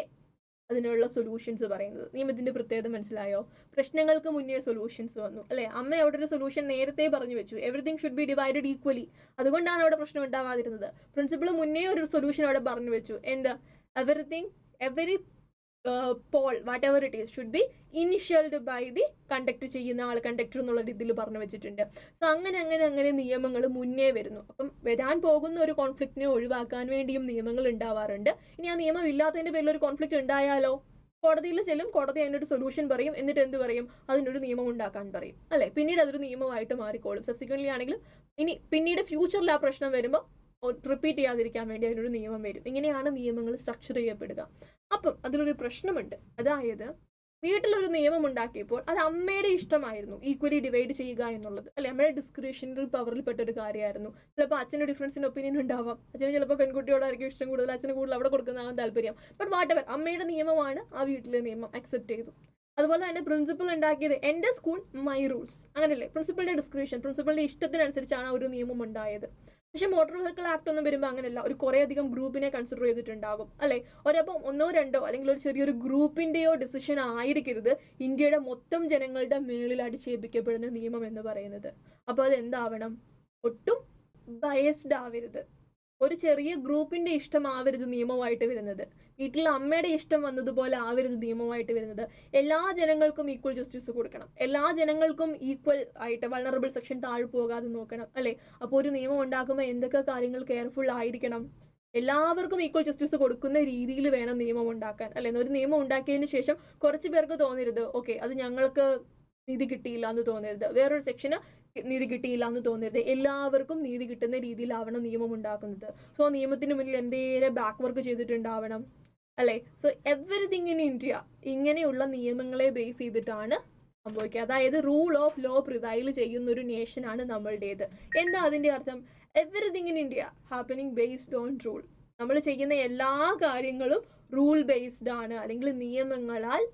അതിനുള്ള സൊല്യൂഷൻസ് പറയുന്നത്. നിയമത്തിന്റെ പ്രത്യേകത മനസ്സിലായോ? പ്രശ്നങ്ങൾക്ക് മുന്നേ സൊല്യൂഷൻസ് വന്നു അല്ലെ? അമ്മ അവിടെ ഒരു സൊല്യൂഷൻ നേരത്തെ പറഞ്ഞു വെച്ചു, everything should be divided equally. അതുകൊണ്ടാണ് അവിടെ പ്രശ്നം ഉണ്ടാവാതിരുന്നത്. പ്രിൻസിപ്പൾ മുന്നേ ഒരു സൊല്യൂഷൻ അവിടെ പറഞ്ഞു വെച്ചു, എന്താ? Every pole whatever it is should be initialled by the conduct ചെയ്യുന്ന ആൾ, കണ്ടക്ടർ എന്നുള്ള രീതിയിൽ പറഞ്ഞു വെച്ചിട്ടുണ്ട്. സോ അങ്ങനെ നിയമങ്ങൾ മുന്നേ വരുന്നു. അപ്പം വരാൻ പോകുന്ന ഒരു കോൺഫ്ലിക്റ്റിനെ ഒഴിവാക്കാൻ വേണ്ടിയും നിയമങ്ങൾ ഉണ്ടാവാറുണ്ട്. ഇനി ആ നിയമം ഇല്ലാത്തതിന്റെ പേരിൽ ഒരു കോൺഫ്ലിക്റ്റ് ഉണ്ടായാലോ, കോടതിയിൽ ചെല്ലും, കോടതി അതിനൊരു സൊല്യൂഷൻ പറയും, എന്നിട്ട് എന്ത് പറയും? അതിനൊരു നിയമം ഉണ്ടാക്കാൻ പറയും അല്ലെ? പിന്നീട് അതൊരു നിയമമായിട്ട് മാറിക്കോളും. സബ്സിക്വന്റ്ലി ആണെങ്കിലും ഇനി പിന്നീട് ഫ്യൂച്ചറിൽ ആ പ്രശ്നം വരുമ്പോൾ റിപ്പീറ്റ് ചെയ്യാതിരിക്കാൻ വേണ്ടി അതിനൊരു നിയമം വരും. ഇങ്ങനെയാണ് നിയമങ്ങൾ സ്ട്രക്ചർ ചെയ്യപ്പെടുക. അപ്പം അതിലൊരു പ്രശ്നമുണ്ട്. അതായത് വീട്ടിലൊരു നിയമം ഉണ്ടാക്കിയപ്പോൾ അത് അമ്മയുടെ ഇഷ്ടമായിരുന്നു ഈക്വലി ഡിവൈഡ് ചെയ്യുക എന്നുള്ളത് അല്ലെ? അമ്മയുടെ ഡിസ്ക്രിപ്ഷണറി പവറിൽ പെട്ട ഒരു കാര്യമായിരുന്നു. ചിലപ്പോൾ അച്ഛന് ഡിഫറൻസിന് ഒപ്പീനിയൻ ഉണ്ടാവാം. അച്ഛന് ചിലപ്പോൾ പെൺകുട്ടിയോടായിരിക്കും ഇഷ്ടം കൂടുതൽ, അച്ഛന് കൂടുതൽ അവിടെ കൊടുക്കുന്നതാണ് താല്പര്യം. ബട്ട് വാട്ട് എവർ, അമ്മയുടെ നിയമമാണ്, ആ വീട്ടിലെ നിയമം അക്സെപ്റ്റ് ചെയ്തു. അതുപോലെ തന്നെ പ്രിൻസിപ്പൽ ഉണ്ടാക്കിയത് എൻ്റെ സ്കൂൾ മൈ റൂൾസ്, അങ്ങനെയല്ലേ? പ്രിൻസിപ്പലിന്റെ ഡിസ്ക്രിപ്ഷൻ, പ്രിൻസിപ്പലിന്റെ ഇഷ്ടത്തിനനുസരിച്ചാണ് ഒരു നിയമം ഉണ്ടായത്. പക്ഷെ മോട്ടോർ വെഹിക്കിൾ ആക്ട് ഒന്നും വരുമ്പോൾ അങ്ങനെയല്ല, ഒരു കുറേ അധികം ഗ്രൂപ്പിനെ കൺസിഡർ ചെയ്തിട്ടുണ്ടാകും അല്ലെ? ഒരപ്പം ഒന്നോ രണ്ടോ അല്ലെങ്കിൽ ഒരു ചെറിയൊരു ഗ്രൂപ്പിന്റെയോ ഡിസിഷൻ ആയിരിക്കരുത് ഇന്ത്യയുടെ മൊത്തം ജനങ്ങളുടെ മേളിൽ അടിച്ചേൽപ്പിക്കപ്പെടുന്ന നിയമം എന്ന് പറയുന്നത്. അപ്പോൾ അത് എന്താവണം? ഒട്ടും ബയസ്ഡ് ആവരുത്. ഒരു ചെറിയ ഗ്രൂപ്പിന്റെ ഇഷ്ടമാവരുത് നിയമമായിട്ട് വരുന്നത്. വീട്ടിൽ അമ്മയുടെ ഇഷ്ടം വന്നതുപോലെ ആവരുത് നിയമമായിട്ട് വരുന്നത്. എല്ലാ ജനങ്ങൾക്കും ഈക്വൽ ജസ്റ്റിസ് കൊടുക്കണം. എല്ലാ ജനങ്ങൾക്കും ഈക്വൽ ആയിട്ട് വൾണറബിൾ സെക്ഷൻ താഴെ പോകാതെ നോക്കണം അല്ലെ? അപ്പോൾ ഒരു നിയമം ഉണ്ടാക്കുമ്പോൾ എന്തൊക്കെ കാര്യങ്ങൾ കെയർഫുൾ ആയിരിക്കണം? എല്ലാവർക്കും ഈക്വൽ ജസ്റ്റിസ് കൊടുക്കുന്ന രീതിയിൽ വേണം നിയമം ഉണ്ടാക്കാൻ അല്ലെ? ഒരു നിയമം ഉണ്ടാക്കിയതിന് ശേഷം കുറച്ച് പേർക്ക് തോന്നരുത്, ഓക്കെ അത് ഞങ്ങൾക്ക് നീതി കിട്ടിയില്ല എന്ന് തോന്നരുത്, വേറൊരു സെക്ഷന് നീതി കിട്ടിയില്ല എന്ന് തോന്നരുത്. എല്ലാവർക്കും നീതി കിട്ടുന്ന രീതിയിലാവണം നിയമം ഉണ്ടാക്കുന്നത്. സോ നിയമത്തിന് മുന്നിൽ എന്തേലും ബാക്ക് വർക്ക് ചെയ്തിട്ടുണ്ടാവണം അല്ലെ? സോ എവറിതിങ് ഇൻ ഇന്ത്യ ഇങ്ങനെയുള്ള നിയമങ്ങളെ ബേസ് ചെയ്തിട്ടാണ് സംഭവിക്കുക. അതായത് റൂൾ ഓഫ് ലോ പ്രിവൈൽ ചെയ്യുന്ന ഒരു നേഷനാണ് നമ്മളുടേത്. എന്താ അതിന്റെ അർത്ഥം? Everything in India happening based on rule. നമ്മൾ ചെയ്യുന്ന എല്ലാ കാര്യങ്ങളും റൂൾ ബേസ്ഡ് ആണ്, അല്ലെങ്കിൽ നിയമങ്ങളാൽ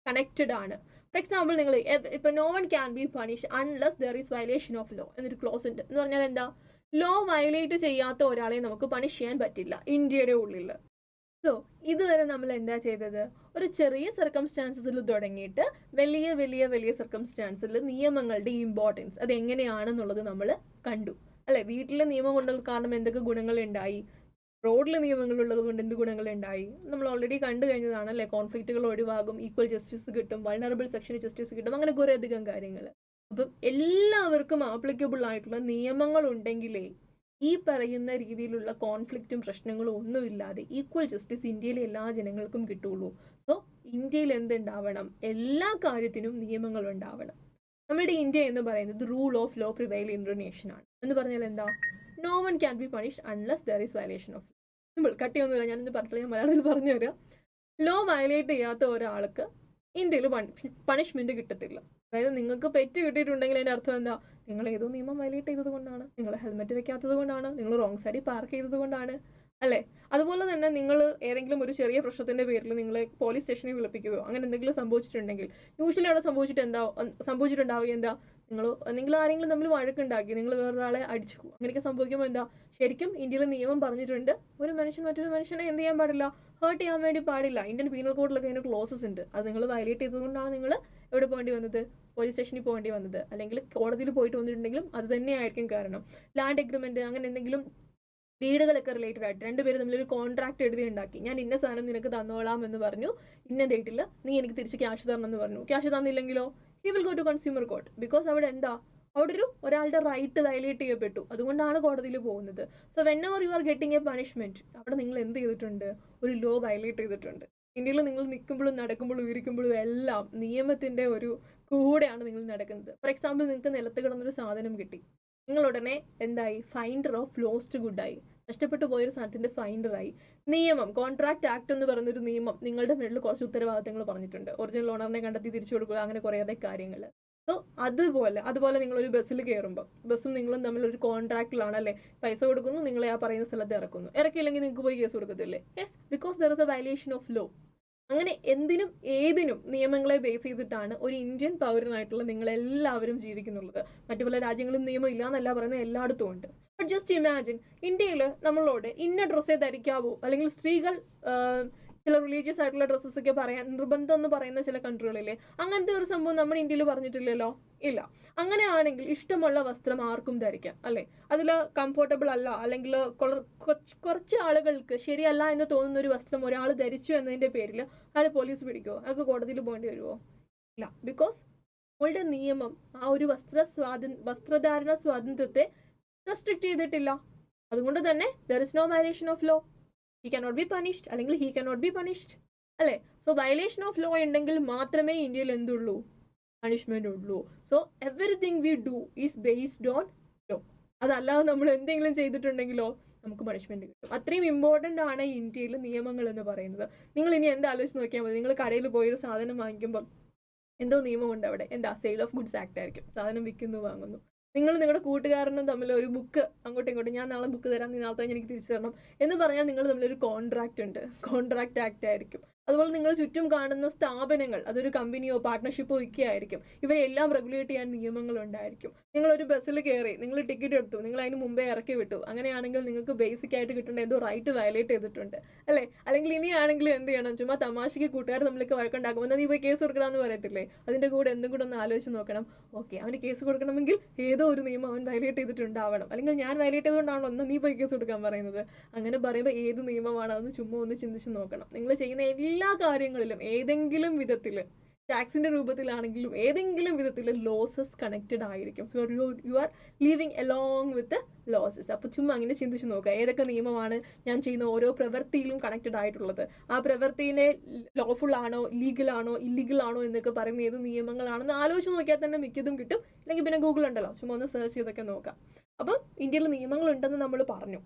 കണക്റ്റഡ് ആണ്. ഫോർ എക്സാമ്പിൾ, നിങ്ങൾ ഇപ്പൊ no one can be punish unless there is violation of law എന്നൊരു ക്ലോസ് ഉണ്ട്. എന്ന് പറഞ്ഞാൽ എന്താ? ലോ വയലേറ്റ് ചെയ്യാത്ത ഒരാളെ നമുക്ക് പണിഷ് ചെയ്യാൻ പറ്റില്ല ഇന്ത്യയുടെ ഉള്ളിൽ. സോ ഇതുവരെ നമ്മൾ എന്താ ചെയ്തത്? ഒരു ചെറിയ സർക്കംസ്റ്റാൻസസിൽ തുടങ്ങിയിട്ട് വലിയ വലിയ വലിയ സർക്കംസ്റ്റാൻസിൽ നിയമങ്ങളുടെ ഇമ്പോർട്ടൻസ് അത് എങ്ങനെയാണെന്നുള്ളത് നമ്മൾ കണ്ടു അല്ലെ? വീട്ടിലെ നിയമം കൊണ്ട് കാരണം എന്തൊക്കെ ഗുണങ്ങൾ ഉണ്ടായി, റോഡിലെ നിയമങ്ങളുള്ളത് കൊണ്ട് എന്ത് ഗുണങ്ങളുണ്ടായി, നമ്മൾ ഓൾറെഡി കണ്ടു കഴിഞ്ഞതാണ് അല്ലെ? കോൺഫ്ലിക്റ്റുകൾ ഒഴിവാകും, ഈക്വൽ ജസ്റ്റിസ് കിട്ടും, വൾണറബിൾ സെക്ഷന് ജസ്റ്റിസ് കിട്ടും, അങ്ങനെ കുറേ അധികം കാര്യങ്ങൾ. അപ്പം എല്ലാവർക്കും ആപ്ലിക്കബിൾ ആയിട്ടുള്ള നിയമങ്ങൾ ഉണ്ടെങ്കിലേ ഈ പറയുന്ന രീതിയിലുള്ള കോൺഫ്ലിക്റ്റും പ്രശ്നങ്ങളും ഒന്നുമില്ലാതെ ഈക്വൽ ജസ്റ്റിസ് ഇന്ത്യയിലെ എല്ലാ ജനങ്ങൾക്കും കിട്ടുള്ളൂ. സോ ഇന്ത്യയിൽ എന്തുണ്ടാവണം? എല്ലാ കാര്യത്തിനും നിയമങ്ങൾ ഉണ്ടാവണം. നമ്മളുടെ ഇന്ത്യ എന്ന് പറയുന്നത് റൂൾ ഓഫ് ലോ പ്രിവൈൽ ചെയ്യുന്ന നേഷനാണ്. എന്ന് പറഞ്ഞാൽ എന്താ? No one can be punished unless there is violation of law. Simple, കട്ടിയൊന്നുമില്ല, ഞാനൊന്ന് പറഞ്ഞില്ല, ഞാൻ മലയാളത്തിൽ പറഞ്ഞു തരാം. ലോ വയലേറ്റ് ചെയ്യാത്ത ഒരാൾക്ക് ഇന്ത്യയിൽ പണിഷ്മെന്റ് കിട്ടത്തില്ല. അതായത് നിങ്ങൾക്ക് പെറ്റ് കിട്ടിയിട്ടുണ്ടെങ്കിൽ അതിൻ്റെ അർത്ഥം എന്താ? നിങ്ങൾ ഏതോ നിയമം വയലേറ്റ് ചെയ്തത് കൊണ്ടാണ്, നിങ്ങൾ ഹെൽമെറ്റ് വെക്കാത്തത് കൊണ്ടാണ്, നിങ്ങൾ റോങ് സൈഡിൽ പാർക്ക് ചെയ്തത് കൊണ്ടാണ് അല്ലേ? അതുപോലെ തന്നെ നിങ്ങൾ ഏതെങ്കിലും ഒരു ചെറിയ പ്രശ്നത്തിന്റെ പേരിൽ നിങ്ങളെ പോലീസ് സ്റ്റേഷനിൽ വിളിപ്പിക്കുകയോ അങ്ങനെ എന്തെങ്കിലും സംഭവിച്ചിട്ടുണ്ടെങ്കിൽ യൂഷ്വലി അവിടെ സംഭവിച്ചിട്ടുണ്ടാവുക എന്താ? നിങ്ങൾ ആരെങ്കിലും തമ്മിൽ വഴക്കുണ്ടാക്കി, നിങ്ങൾ വേറൊരാളെ അടിച്ചു, അങ്ങനെയൊക്കെ സംഭവിക്കുമ്പോൾ എന്താ? ശരിക്കും ഇന്ത്യയിലെ നിയമം പറഞ്ഞിട്ടുണ്ട്, ഒരു മനുഷ്യൻ മറ്റൊരു മനുഷ്യനെ എന്ത് ചെയ്യാൻ പാടില്ല? ഹേർട്ട് ചെയ്യാൻ വേണ്ടി പാടില്ല. ഇന്ത്യൻ പീനൽ കോഡിലൊക്കെ അതിന് ക്ലോസസ് ഉണ്ട്. അത് നിങ്ങൾ വയലേറ്റ് ചെയ്തതുകൊണ്ടാണ് നിങ്ങൾ എവിടെ പോകേണ്ടി വന്നത്? പോലീസ് സ്റ്റേഷനിൽ പോകേണ്ടി വന്നത്. അല്ലെങ്കിൽ കോടതിയിൽ പോയിട്ട് വന്നിട്ടുണ്ടെങ്കിലും അത് തന്നെയായിരിക്കും കാരണം. ലാൻഡ് എഗ്രിമെന്റ് അങ്ങനെ എന്തെങ്കിലും ഡീഡുകളൊക്കെ റിലേറ്റഡ് ആയിട്ട് രണ്ടുപേരും തമ്മിലൊരു കോൺട്രാക്ട് എഴുതി ഉണ്ടാക്കി, ഞാൻ ഇന്ന സാധനം നിനക്ക് തന്നോളാം എന്ന് പറഞ്ഞു, ഇന്ന ഡേറ്റിൽ നീ എനിക്ക് തിരിച്ച് ക്യാഷ് തരണം എന്ന് പറഞ്ഞു. ക്യാഷ് തന്നില്ലെങ്കിലോ he will go to consumer court. Because അവിടെ എന്താ? അവിടെ ഒരാളുടെ റൈറ്റ് വയലേറ്റ് ചെയ്യപ്പെട്ടു. അതുകൊണ്ടാണ് കോടതിയിൽ പോകുന്നത്. So when ever you are getting A punishment, അവിടെ നിങ്ങൾ എന്ത് ചെയ്തിട്ടുണ്ട്? ഒരു ലോ വയലേറ്റ് ചെയ്തിട്ടുണ്ട്. ഇന്ത്യയിൽ നിങ്ങൾ നിൽക്കുമ്പോഴും നടക്കുമ്പോഴും ഇരിക്കുമ്പോഴും എല്ലാം നിയമത്തിന്റെ ഒരു കൂടെയാണ് നിങ്ങൾ നടക്കുന്നത്. ഫോർ എക്സാമ്പിൾ, നിങ്ങൾക്ക് നിലത്ത് കിടന്നൊരു സാധനം കിട്ടി, നിങ്ങൾ ഉടനെ എന്തായി? ഫൈൻഡർ ഓഫ് ലോസ്റ്റ് ഗുഡായി, നഷ്ടപ്പെട്ടു പോയൊരു സാധനത്തിന്റെ ഫൈൻഡറായി. നിയമം, കോൺട്രാക്ട് ആക്ട് എന്ന് പറയുന്നൊരു നിയമം നിങ്ങളുടെ മേളിൽ കുറച്ച് ഉത്തരവാദിത്തങ്ങൾ പറഞ്ഞിട്ടുണ്ട്. ഒറിജിനൽ ഓണറിനെ കണ്ടെത്തി തിരിച്ചു കൊടുക്കുക, അങ്ങനെ കുറേ കാര്യങ്ങൾ. സോ അതുപോലെ നിങ്ങളൊരു ബസ്സിൽ കയറുമ്പോൾ ബസ്സും നിങ്ങളും തമ്മിൽ ഒരു കോൺട്രാക്റ്റിലാണ് അല്ലേ? പൈസ കൊടുക്കുന്നു, നിങ്ങളെ ആ പറയുന്ന സ്ഥലത്ത് ഇറക്കുന്നു. ഇറക്കിയില്ലെങ്കിൽ നിങ്ങൾക്ക് പോയി കേസ് കൊടുക്കത്തില്ലേ? Yes, because there is a violation of law. അങ്ങനെ എന്തിനും ഏതിനും നിയമങ്ങളെ ബേസ് ചെയ്തിട്ടാണ് ഒരു ഇന്ത്യൻ പൗരനായിട്ടുള്ള നിങ്ങളെല്ലാവരും ജീവിക്കുന്നുള്ളത്. മറ്റു പല രാജ്യങ്ങളും നിയമം ഇല്ല എന്നല്ല പറയുന്നത്, എല്ലായിടത്തും ഉണ്ട്. ബട്ട് ജസ്റ്റ് ഇമാജിൻ, ഇന്ത്യയിൽ നമ്മളോട് ഇന്ന ഡ്രസ്സേ ധരിക്കാവൂ, അല്ലെങ്കിൽ സ്ത്രീകൾ ചില റിലീജിയസ് ആയിട്ടുള്ള ഡ്രസ്സസ് ഒക്കെ പറയാൻ നിർബന്ധം എന്ന് പറയുന്ന ചില കൺട്രികളില്ലേ, അങ്ങനത്തെ ഒരു സംഭവം നമ്മുടെ ഇന്ത്യയിൽ പറഞ്ഞിട്ടില്ലല്ലോ. ഇല്ല. അങ്ങനെയാണെങ്കിൽ ഇഷ്ടമുള്ള വസ്ത്രം ആർക്കും ധരിക്കാം അല്ലേ. അതിൽ കംഫർട്ടബിൾ അല്ല അല്ലെങ്കിൽ കുറച്ച് ആളുകൾക്ക് ശരിയല്ല എന്ന് തോന്നുന്ന ഒരു വസ്ത്രം ഒരാൾ ധരിച്ചു എന്നതിൻ്റെ പേരിൽ അയാൾ പോലീസ് പിടിക്കുമോ, അയാൾക്ക് കോടതിയിൽ പോകേണ്ടി വരുമോ? ഇല്ല. ബിക്കോസ് നമ്മളുടെ നിയമം ആ ഒരു വസ്ത്രധാരണ സ്വാതന്ത്ര്യത്തെ റെസ്ട്രിക്റ്റ് ചെയ്തിട്ടില്ല. അതുകൊണ്ട് തന്നെ there is no violation of law. He cannot be punished അല്ലെങ്കിൽ ഹി cannot be punished അല്ലേ. സോ വയലേഷൻ ഓഫ് ലോ ഉണ്ടെങ്കിൽ മാത്രമേ ഇന്ത്യയിൽ എന്തുള്ളൂ, പണിഷ്മെന്റ് ഉള്ളൂ. So everything we do is based on law. അതല്ലാതെ നമ്മൾ എന്തെങ്കിലും ചെയ്തിട്ടുണ്ടെങ്കിലോ നമുക്ക് പണിഷ്മെന്റ് കിട്ടും. അത്രയും ഇമ്പോർട്ടൻ്റ് ആണ് ഇന്ത്യയിൽ നിയമങ്ങൾ എന്ന് പറയുന്നത്. നിങ്ങൾ ഇനി എന്താ ആലോചിച്ച് നോക്കിയാൽ മതി. നിങ്ങൾ കടയിൽ പോയൊരു സാധനം വാങ്ങിക്കുമ്പോൾ എന്തോ നിയമമുണ്ട് അവിടെ. എന്താ? സെയിൽ ഓഫ് ഗുഡ്സ് ആക്ട് ആയിരിക്കും. സാധനം വിൽക്കുന്നു, വാങ്ങുന്നു. നിങ്ങൾ നിങ്ങളുടെ കൂട്ടുകാരനും തമ്മിൽ ഒരു ബുക്ക് അങ്ങോട്ടും ഇങ്ങോട്ടും, ഞാൻ നാളെ ബുക്ക് തരാം, നീ നാളത്തെ എനിക്ക് തിരിച്ചു തരണം എന്ന് പറഞ്ഞാൽ നിങ്ങൾ തമ്മിലൊരു കോൺട്രാക്റ്റ് ഉണ്ട്. കോൺട്രാക്റ്റ് ആക്ട് ആയിരിക്കും. അതുപോലെ നിങ്ങൾ ചുറ്റും കാണുന്ന സ്ഥാപനങ്ങൾ, അതൊരു കമ്പനിയോ പാർട്ട്ണർഷിപ്പോ ഒക്കെ ആയിരിക്കും. ഇവരെല്ലാം റെഗുലേറ്റ് ചെയ്യാൻ നിയമങ്ങൾ ഉണ്ടായിരിക്കും. നിങ്ങളൊരു ബസ്സിൽ കയറി, നിങ്ങൾ ടിക്കറ്റ് എടുത്തു, നിങ്ങൾ അതിന് മുമ്പേ ഇറക്കി വിട്ടു. അങ്ങനെയാണെങ്കിൽ നിങ്ങൾക്ക് ബേസിക് ആയിട്ട് കിട്ടേണ്ട എന്തോ റൈറ്റ് വയലേറ്റ് ചെയ്തിട്ടുണ്ട് അല്ലേ. അല്ലെങ്കിൽ ഇനിയാണെങ്കിലും എന്ത് ചെയ്യണം, ചുമ്മാ തമാശയ്ക്ക് കൂട്ടുകാർ നമ്മൾക്ക് വഴക്കുണ്ടാക്കുമ്പോൾ നീ പോയി കേസ് കൊടുക്കണമെന്ന് പറയത്തില്ലേ, അതിൻ്റെ കൂടെ എന്തും കൂടെ ഒന്ന് ആലോചിച്ച് നോക്കണം. ഓക്കെ, അവന് കേസ് കൊടുക്കണമെങ്കിൽ ഏതോ ഒരു നിയമം അവൻ വയലേറ്റ് ചെയ്തിട്ടുണ്ടാവണം, അല്ലെങ്കിൽ ഞാൻ വയലേറ്റ് ചെയ്തുകൊണ്ടാണോ ഒന്ന് നീ പോയി കേസ് കൊടുക്കാൻ പറയുന്നത്. അങ്ങനെ പറയുമ്പോൾ ഏത് നിയമമാണ് അതെന്ന് ചുമ്മാ ഒന്ന് ചിന്തിച്ച് നോക്കണം. നിങ്ങൾ ചെയ്യുന്ന എല്ലാ കാര്യങ്ങളിലും ഏതെങ്കിലും വിധത്തിൽ, ടാക്സിന്റെ രൂപത്തിലാണെങ്കിലും ഏതെങ്കിലും വിധത്തിൽ ലോസസ് കണക്റ്റഡ് ആയിരിക്കും. So you are living along with losses. അപ്പോൾ ചുമ്മാ അങ്ങനെ ചിന്തിച്ച് നോക്കുക, ഏതൊക്കെ നിയമമാണ് ഞാൻ ചെയ്യുന്ന ഓരോ പ്രവൃത്തിയിലും കണക്റ്റഡ് ആയിട്ടുള്ളത്. ആ പ്രവൃത്തിനെ ലോഫുൾ ആണോ, ലീഗൽ ആണോ, ഇല്ലീഗൽ ആണോ എന്നൊക്കെ പറയുന്ന ഏത് നിയമങ്ങളാണെന്ന് ആലോചിച്ച് നോക്കിയാൽ തന്നെ മിക്കതും കിട്ടും. അല്ലെങ്കിൽ പിന്നെ ഗൂഗിൾ ഉണ്ടല്ലോ, ചുമ്മാ ഒന്ന് സെർച്ച് ചെയ്തൊക്കെ നോക്കാം. അപ്പം ഇന്ത്യയിൽ നിയമങ്ങളുണ്ടെന്ന് നമ്മൾ പറഞ്ഞു,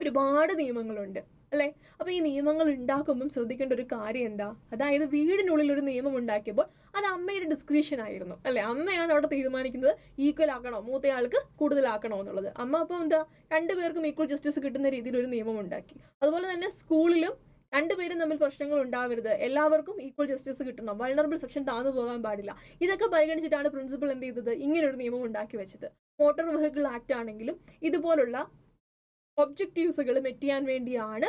ഒരുപാട് നിയമങ്ങളുണ്ട് അല്ലേ. അപ്പോൾ ഈ നിയമങ്ങൾ ഉണ്ടാക്കുമ്പം ശ്രദ്ധിക്കേണ്ട ഒരു കാര്യം എന്താ, അതായത് വീടിനുള്ളിൽ ഒരു നിയമം ഉണ്ടാക്കിയപ്പോൾ അത് അമ്മയുടെ ഡിസ്ക്രിപ്ഷൻ ആയിരുന്നു അല്ലേ. അമ്മയാണ് അവിടെ തീരുമാനിക്കുന്നത് ഈക്വൽ ആക്കണോ, മൂത്തയാൾക്ക് കൂടുതലാക്കണോ എന്നുള്ളത്. അമ്മ അപ്പോൾ എന്താ, രണ്ടുപേർക്കും ഈക്വൽ ജസ്റ്റിസ് കിട്ടുന്ന രീതിയിൽ ഒരു നിയമം ഉണ്ടാക്കി. അതുപോലെ തന്നെ സ്കൂളിലും രണ്ടുപേരും തമ്മിൽ പ്രശ്നങ്ങൾ ഉണ്ടാവരുത്, എല്ലാവർക്കും ഈക്വൽ ജസ്റ്റിസ് കിട്ടണം, വൾണറബിൾ സെക്ഷൻ താന്നു പോകാൻ പാടില്ല. ഇതൊക്കെ പരിഗണിച്ചിട്ടാണ് പ്രിൻസിപ്പൽ എന്ത് ചെയ്തത്, ഇങ്ങനൊരു നിയമം ഉണ്ടാക്കി വെച്ചത്. മോട്ടോർ വെഹിക്കിൾ ആക്ട് ആണെങ്കിലും ഇതുപോലുള്ള ഒബ്ജക്റ്റീവ്സുകൾ മെറ്റ് ചെയ്യാൻ വേണ്ടിയാണ്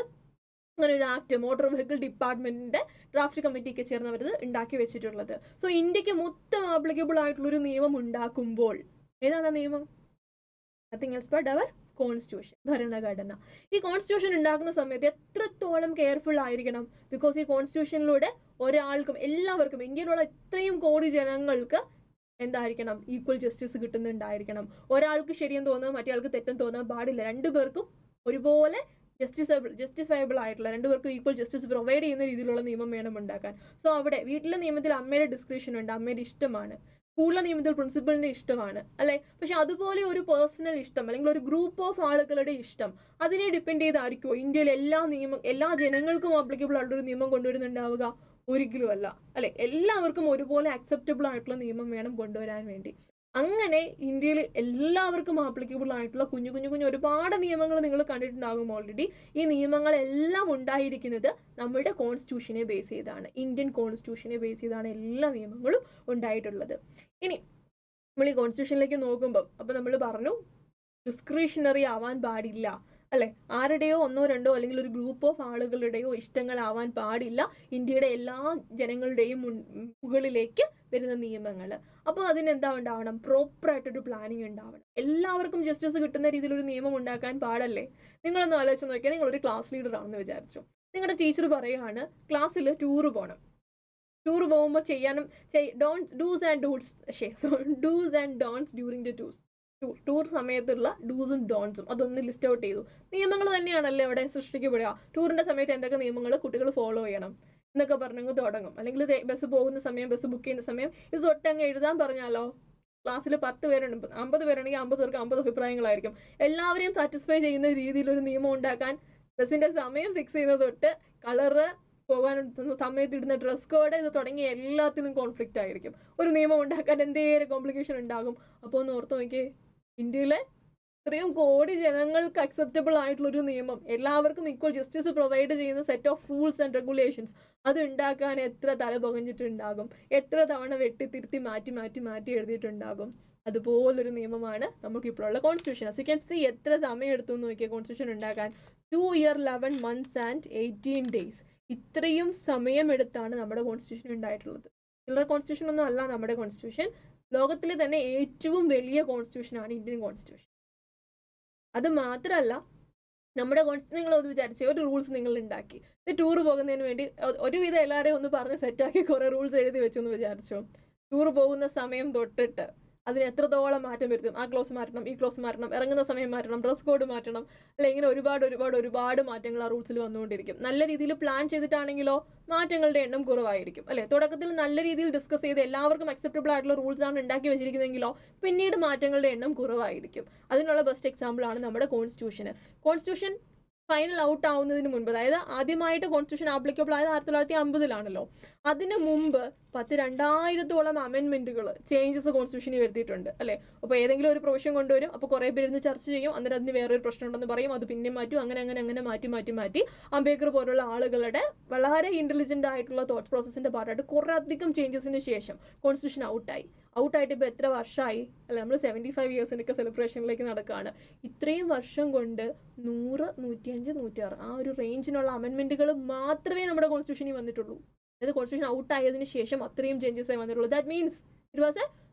അങ്ങനെ ഒരു ആക്ട് മോട്ടോർ വെഹിക്കിൾ ഡിപ്പാർട്ട്മെന്റിന്റെ ഡ്രാഫ്റ്റ് കമ്മിറ്റിക്ക് ചേർന്നവർ ഉണ്ടാക്കി വെച്ചിട്ടുള്ളത്. സോ ഇന്ത്യക്ക് മൊത്തം ആപ്ലിക്കബിൾ ആയിട്ടുള്ളൊരു നിയമം ഉണ്ടാക്കുമ്പോൾ ഏതാണ് ആ നിയമം? Nothing else but our constitution, ഭരണഘടന. ഈ കോൺസ്റ്റിറ്റ്യൂഷൻ ഉണ്ടാക്കുന്ന സമയത്ത് എത്രത്തോളം കെയർഫുൾ ആയിരിക്കണം. ബിക്കോസ് ഈ കോൺസ്റ്റിറ്റ്യൂഷനിലൂടെ ഒരാൾക്കും എല്ലാവർക്കും ഇന്ത്യയിലുള്ള ഇത്രയും കോടി ജനങ്ങൾക്ക് എന്തായിരിക്കണം, ഈക്വൽ ജസ്റ്റിസ് കിട്ടുന്നുണ്ടായിരിക്കണം. ഒരാൾക്ക് ശരിയെന്ന് തോന്നുന്നത് മറ്റേ തെറ്റെന്ന് തോന്നാൻ പാടില്ല. രണ്ടുപേർക്കും ഒരുപോലെ ജസ്റ്റിഫയബിൾ ആയിട്ടുള്ള, രണ്ടുപേർക്കും ഈക്വൽ ജസ്റ്റിസ് പ്രൊവൈഡ് ചെയ്യുന്ന രീതിയിലുള്ള നിയമം വേണം ഉണ്ടാക്കാൻ. സോ അവിടെ വീട്ടിലെ നിയമത്തിൽ അമ്മയുടെ ഡിസ്ക്രിപ്ഷൻ ഉണ്ട്, അമ്മയുടെ ഇഷ്ടമാണ്. സ്കൂളിലെ നിയമത്തിൽ പ്രിൻസിപ്പലിന്റെ ഇഷ്ടമാണ് അല്ലേ. പക്ഷെ അതുപോലെ ഒരു പേഴ്സണൽ ഇഷ്ടം അല്ലെങ്കിൽ ഒരു ഗ്രൂപ്പ് ഓഫ് ആളുകളുടെ ഇഷ്ടം, അതിനെ ഡിപ്പെൻഡ് ചെയ്തായിരിക്കുമോ ഇന്ത്യയിൽ എല്ലാ ജനങ്ങൾക്കും ആപ്ലിക്കബിൾ ആയിട്ടുള്ള ഒരു നിയമം കൊണ്ടുവരുന്നുണ്ടാവുക? ഒരിക്കലും അല്ല അല്ലെ. എല്ലാവർക്കും ഒരുപോലെ അക്സെപ്റ്റബിൾ ആയിട്ടുള്ള നിയമം വേണം കൊണ്ടുവരാൻ വേണ്ടി. അങ്ങനെ ഇന്ത്യയിൽ എല്ലാവർക്കും ആപ്ലിക്കബിൾ ആയിട്ടുള്ള കുഞ്ഞു കുഞ്ഞു കുഞ്ഞു ഒരുപാട് നിയമങ്ങൾ നിങ്ങൾ കണ്ടിട്ടുണ്ടാകും ഓൾറെഡി. ഈ നിയമങ്ങളെല്ലാം ഉണ്ടായിരിക്കുന്നത് നമ്മളുടെ കോൺസ്റ്റിറ്റ്യൂഷനെ ബേസ് ചെയ്താണ്, ഇന്ത്യൻ കോൺസ്റ്റിറ്റ്യൂഷനെ ബേസ് ചെയ്താണ് എല്ലാ നിയമങ്ങളും ഉണ്ടായിട്ടുള്ളത്. ഇനി നമ്മൾ ഈ കോൺസ്റ്റിറ്റ്യൂഷനിലേക്ക് നോക്കുമ്പോൾ അപ്പോൾ നമ്മൾ പറഞ്ഞു ഡിസ്ക്രിഷണറി ആവാൻ പാടില്ല അല്ലെ. ആരുടെയോ ഒന്നോ രണ്ടോ അല്ലെങ്കിൽ ഒരു ഗ്രൂപ്പ് ഓഫ് ആളുകളുടെയോ ഇഷ്ടങ്ങളാവാൻ പാടില്ല ഇന്ത്യയുടെ എല്ലാ ജനങ്ങളുടെയും മുകളിലേക്ക് വരുന്ന നിയമങ്ങൾ. അപ്പോൾ അതിനെന്താ ഉണ്ടാവണം, പ്രോപ്പറായിട്ടൊരു പ്ലാനിങ് ഉണ്ടാവണം. എല്ലാവർക്കും ജസ്റ്റിസ് കിട്ടുന്ന രീതിയിലൊരു നിയമം ഉണ്ടാക്കാൻ പാടല്ലേ. നിങ്ങളൊന്ന് ആലോചിച്ച് നോക്കിയാൽ, നിങ്ങളൊരു ക്ലാസ് ലീഡർ ആണെന്ന് വിചാരിച്ചു. നിങ്ങളുടെ ടീച്ചർ പറയുകയാണ് ക്ലാസ്സിൽ ടൂറ് പോകണം. ടൂർ പോകുമ്പോൾ ചെയ്യാനും dos and don'ts during the tour സമയത്തുള്ള ഡൂസും ഡോൺസും അതൊന്ന് ലിസ്റ്റ് ഔട്ട് ചെയ്തു. നിയമങ്ങൾ തന്നെയാണല്ലേ അവിടെ സൃഷ്ടിക്കപ്പെടുക. ടൂറിന്റെ സമയത്ത് എന്തൊക്കെ നിയമങ്ങൾ കുട്ടികൾ ഫോളോ ചെയ്യണം എന്നൊക്കെ പറഞ്ഞങ്ങ് തുടങ്ങും. അല്ലെങ്കിൽ ബസ് പോകുന്ന സമയം, ബസ് ബുക്ക് ചെയ്യുന്ന സമയം ഇത് തൊട്ടങ്ങ് എഴുതാൻ പറഞ്ഞാലോ, ക്ലാസ്സിൽ 10 പേരുണ്ട്, 50 പേരുണ്ടെങ്കിൽ 50 പേർക്ക് 50 അഭിപ്രായങ്ങളായിരിക്കും. എല്ലാവരെയും സാറ്റിസ്ഫൈ ചെയ്യുന്ന രീതിയിലൊരു നിയമം ഉണ്ടാക്കാൻ ബസ്സിന്റെ സമയം ഫിക്സ് ചെയ്യുന്നത് തൊട്ട് കളറ്, പോകാൻ സമയത്ത് ഇടുന്ന ഡ്രസ് കോഡ്, ഇത് തുടങ്ങിയ എല്ലാത്തിനും കോൺഫ്ലിക്റ്റ് ആയിരിക്കും. ഒരു നിയമം ഉണ്ടാക്കാൻ എന്തേലും കോംപ്ലിക്കേഷൻ ഉണ്ടാകും. അപ്പോൾ ഒന്ന് ഓർത്ത് നോക്കിയേ, ഇന്ത്യയിലെ ഇത്രയും കോടി ജനങ്ങൾക്ക് അക്സെപ്റ്റബിൾ ആയിട്ടുള്ളൊരു നിയമം, എല്ലാവർക്കും ഈക്വൽ ജസ്റ്റിസ് പ്രൊവൈഡ് ചെയ്യുന്ന set of rules and regulations, അത് ഉണ്ടാക്കാൻ എത്ര തല പുകഞ്ഞിട്ടുണ്ടാകും, എത്ര തവണ വെട്ടിത്തിരുത്തി മാറ്റി എഴുതിയിട്ടുണ്ടാകും. അതുപോലൊരു നിയമമാണ് നമുക്കിപ്പോഴുള്ള constitution. So you can see എത്ര സമയം എടുത്തു എന്ന് നോക്കിയാൽ കോൺസ്റ്റിറ്റ്യൂഷൻ ഉണ്ടാക്കാൻ. 2 years 11 months and 18 days. ഇത്രയും സമയമെടുത്താണ് നമ്മുടെ കോൺസ്റ്റിറ്റ്യൂഷൻ ഉണ്ടായിട്ടുള്ളത്. ചില്ലറ കോൺസ്റ്റിറ്റ്യൂഷൻ ഒന്നും അല്ല നമ്മുടെ കോൺസ്റ്റിറ്റ്യൂഷൻ. ലോകത്തിലെ തന്നെ ഏറ്റവും വലിയ കോൺസ്റ്റിറ്റ്യൂഷനാണ് ഇന്ത്യൻ കോൺസ്റ്റിറ്റ്യൂഷൻ. അത് മാത്രമല്ല, നമ്മുടെ നിങ്ങൾ ഒന്ന് വിചാരിച്ചേ, ഒരു റൂൾസ് നിങ്ങൾ ഉണ്ടാക്കി, ടൂർ പോകുന്നതിന് വേണ്ടി ഒരുവിധം എല്ലാവരെയും ഒന്ന് പറഞ്ഞ് സെറ്റാക്കി കുറേ റൂൾസ് എഴുതി വെച്ചെന്ന് വിചാരിച്ചോ. ടൂർ പോകുന്ന സമയം തൊട്ടിട്ട് അതിന് എത്രത്തോളം മാറ്റം വരുത്തും. ആ ക്ലോസ് മാറ്റണം, ഈ ക്ലോസ് മാറ്റണം, ഇറങ്ങുന്ന സമയം മാറ്റണം, ഡ്രസ് കോഡ് മാറ്റണം, അല്ലെങ്കിൽ ഇങ്ങനെ ഒരുപാട് മാറ്റങ്ങൾ ആ റൂൾസിൽ വന്നുകൊണ്ടിരിക്കും. നല്ല രീതിയിൽ പ്ലാൻ ചെയ്തിട്ടാണെങ്കിലോ മാറ്റങ്ങളുടെ എണ്ണം കുറവായിരിക്കും, അല്ലേ? തുടക്കത്തിൽ നല്ല രീതിയിൽ ഡിസ്കസ് ചെയ്ത് എല്ലാവർക്കും അക്സെപ്റ്റബിൾ ആയിട്ടുള്ള റൂൾസ് ആണ് ഉണ്ടാക്കി വെച്ചിരിക്കുന്നതെങ്കിലോ പിന്നീട് മാറ്റങ്ങളുടെ എണ്ണം കുറവായിരിക്കും. അതിനുള്ള ബെസ്റ്റ് എക്സാമ്പിൾ ആണ് നമ്മുടെ കോൺസ്റ്റിറ്റ്യൂഷൻ ഫൈനൽ ഔട്ട് ആവുന്നതിന് മുൻപ്, അതായത് ആദ്യമായിട്ട് കോൺസ്റ്റിറ്റ്യൂഷൻ ആപ്ലിക്കബിൾ ആയത് 1950 അതിന് മുമ്പ് 2000-ഓളം അമെൻമെന്റുകൾ, ചേഞ്ചസ് കോൺസ്റ്റിറ്റ്യൂഷനിൽ വരുത്തിയിട്ടുണ്ട്, അല്ലേ? അപ്പോൾ ഏതെങ്കിലും ഒരു പ്രൊവിഷൻ കൊണ്ടുവരും, അപ്പോൾ കുറേ പേര് ചർച്ച ചെയ്യും, അന്നേരം അതിന് വേറൊരു പ്രശ്നം ഉണ്ടെന്ന് പറയും, അത് പിന്നെ മാറ്റും, അങ്ങനെ മാറ്റി അംബേദ്കർ പോലുള്ള ആളുകളുടെ വളരെ ഇന്റലിജന്റ് ആയിട്ടുള്ള തോട്ട് പ്രോസസ്സിന്റെ ഭാഗമായിട്ട് കുറേ അധികം ചേഞ്ചസിന് ശേഷം കോൺസ്റ്റിറ്റ്യൂഷൻ ഔട്ടായിട്ട് ഇപ്പോൾ എത്ര വർഷമായി, അല്ല? നമ്മൾ 75 ഇയേഴ്സിനൊക്കെ സെലിബ്രേഷനിലേക്ക് നടക്കുകയാണ്. ഇത്രയും വർഷം കൊണ്ട് 100, 105, 106 ആ ഒരു റേഞ്ചിനുള്ള അമെൻമെന്റുകൾ മാത്രമേ നമ്മുടെ കോൺസ്റ്റിറ്റ്യൂഷനിൽ വന്നിട്ടുള്ളൂ. അതായത് കോൺസ്റ്റിറ്റ്യൂഷൻ ഔട്ടായതിനു ശേഷം അത്രയും ചേഞ്ചസ് വന്നിട്ടുള്ളൂ. That means it was A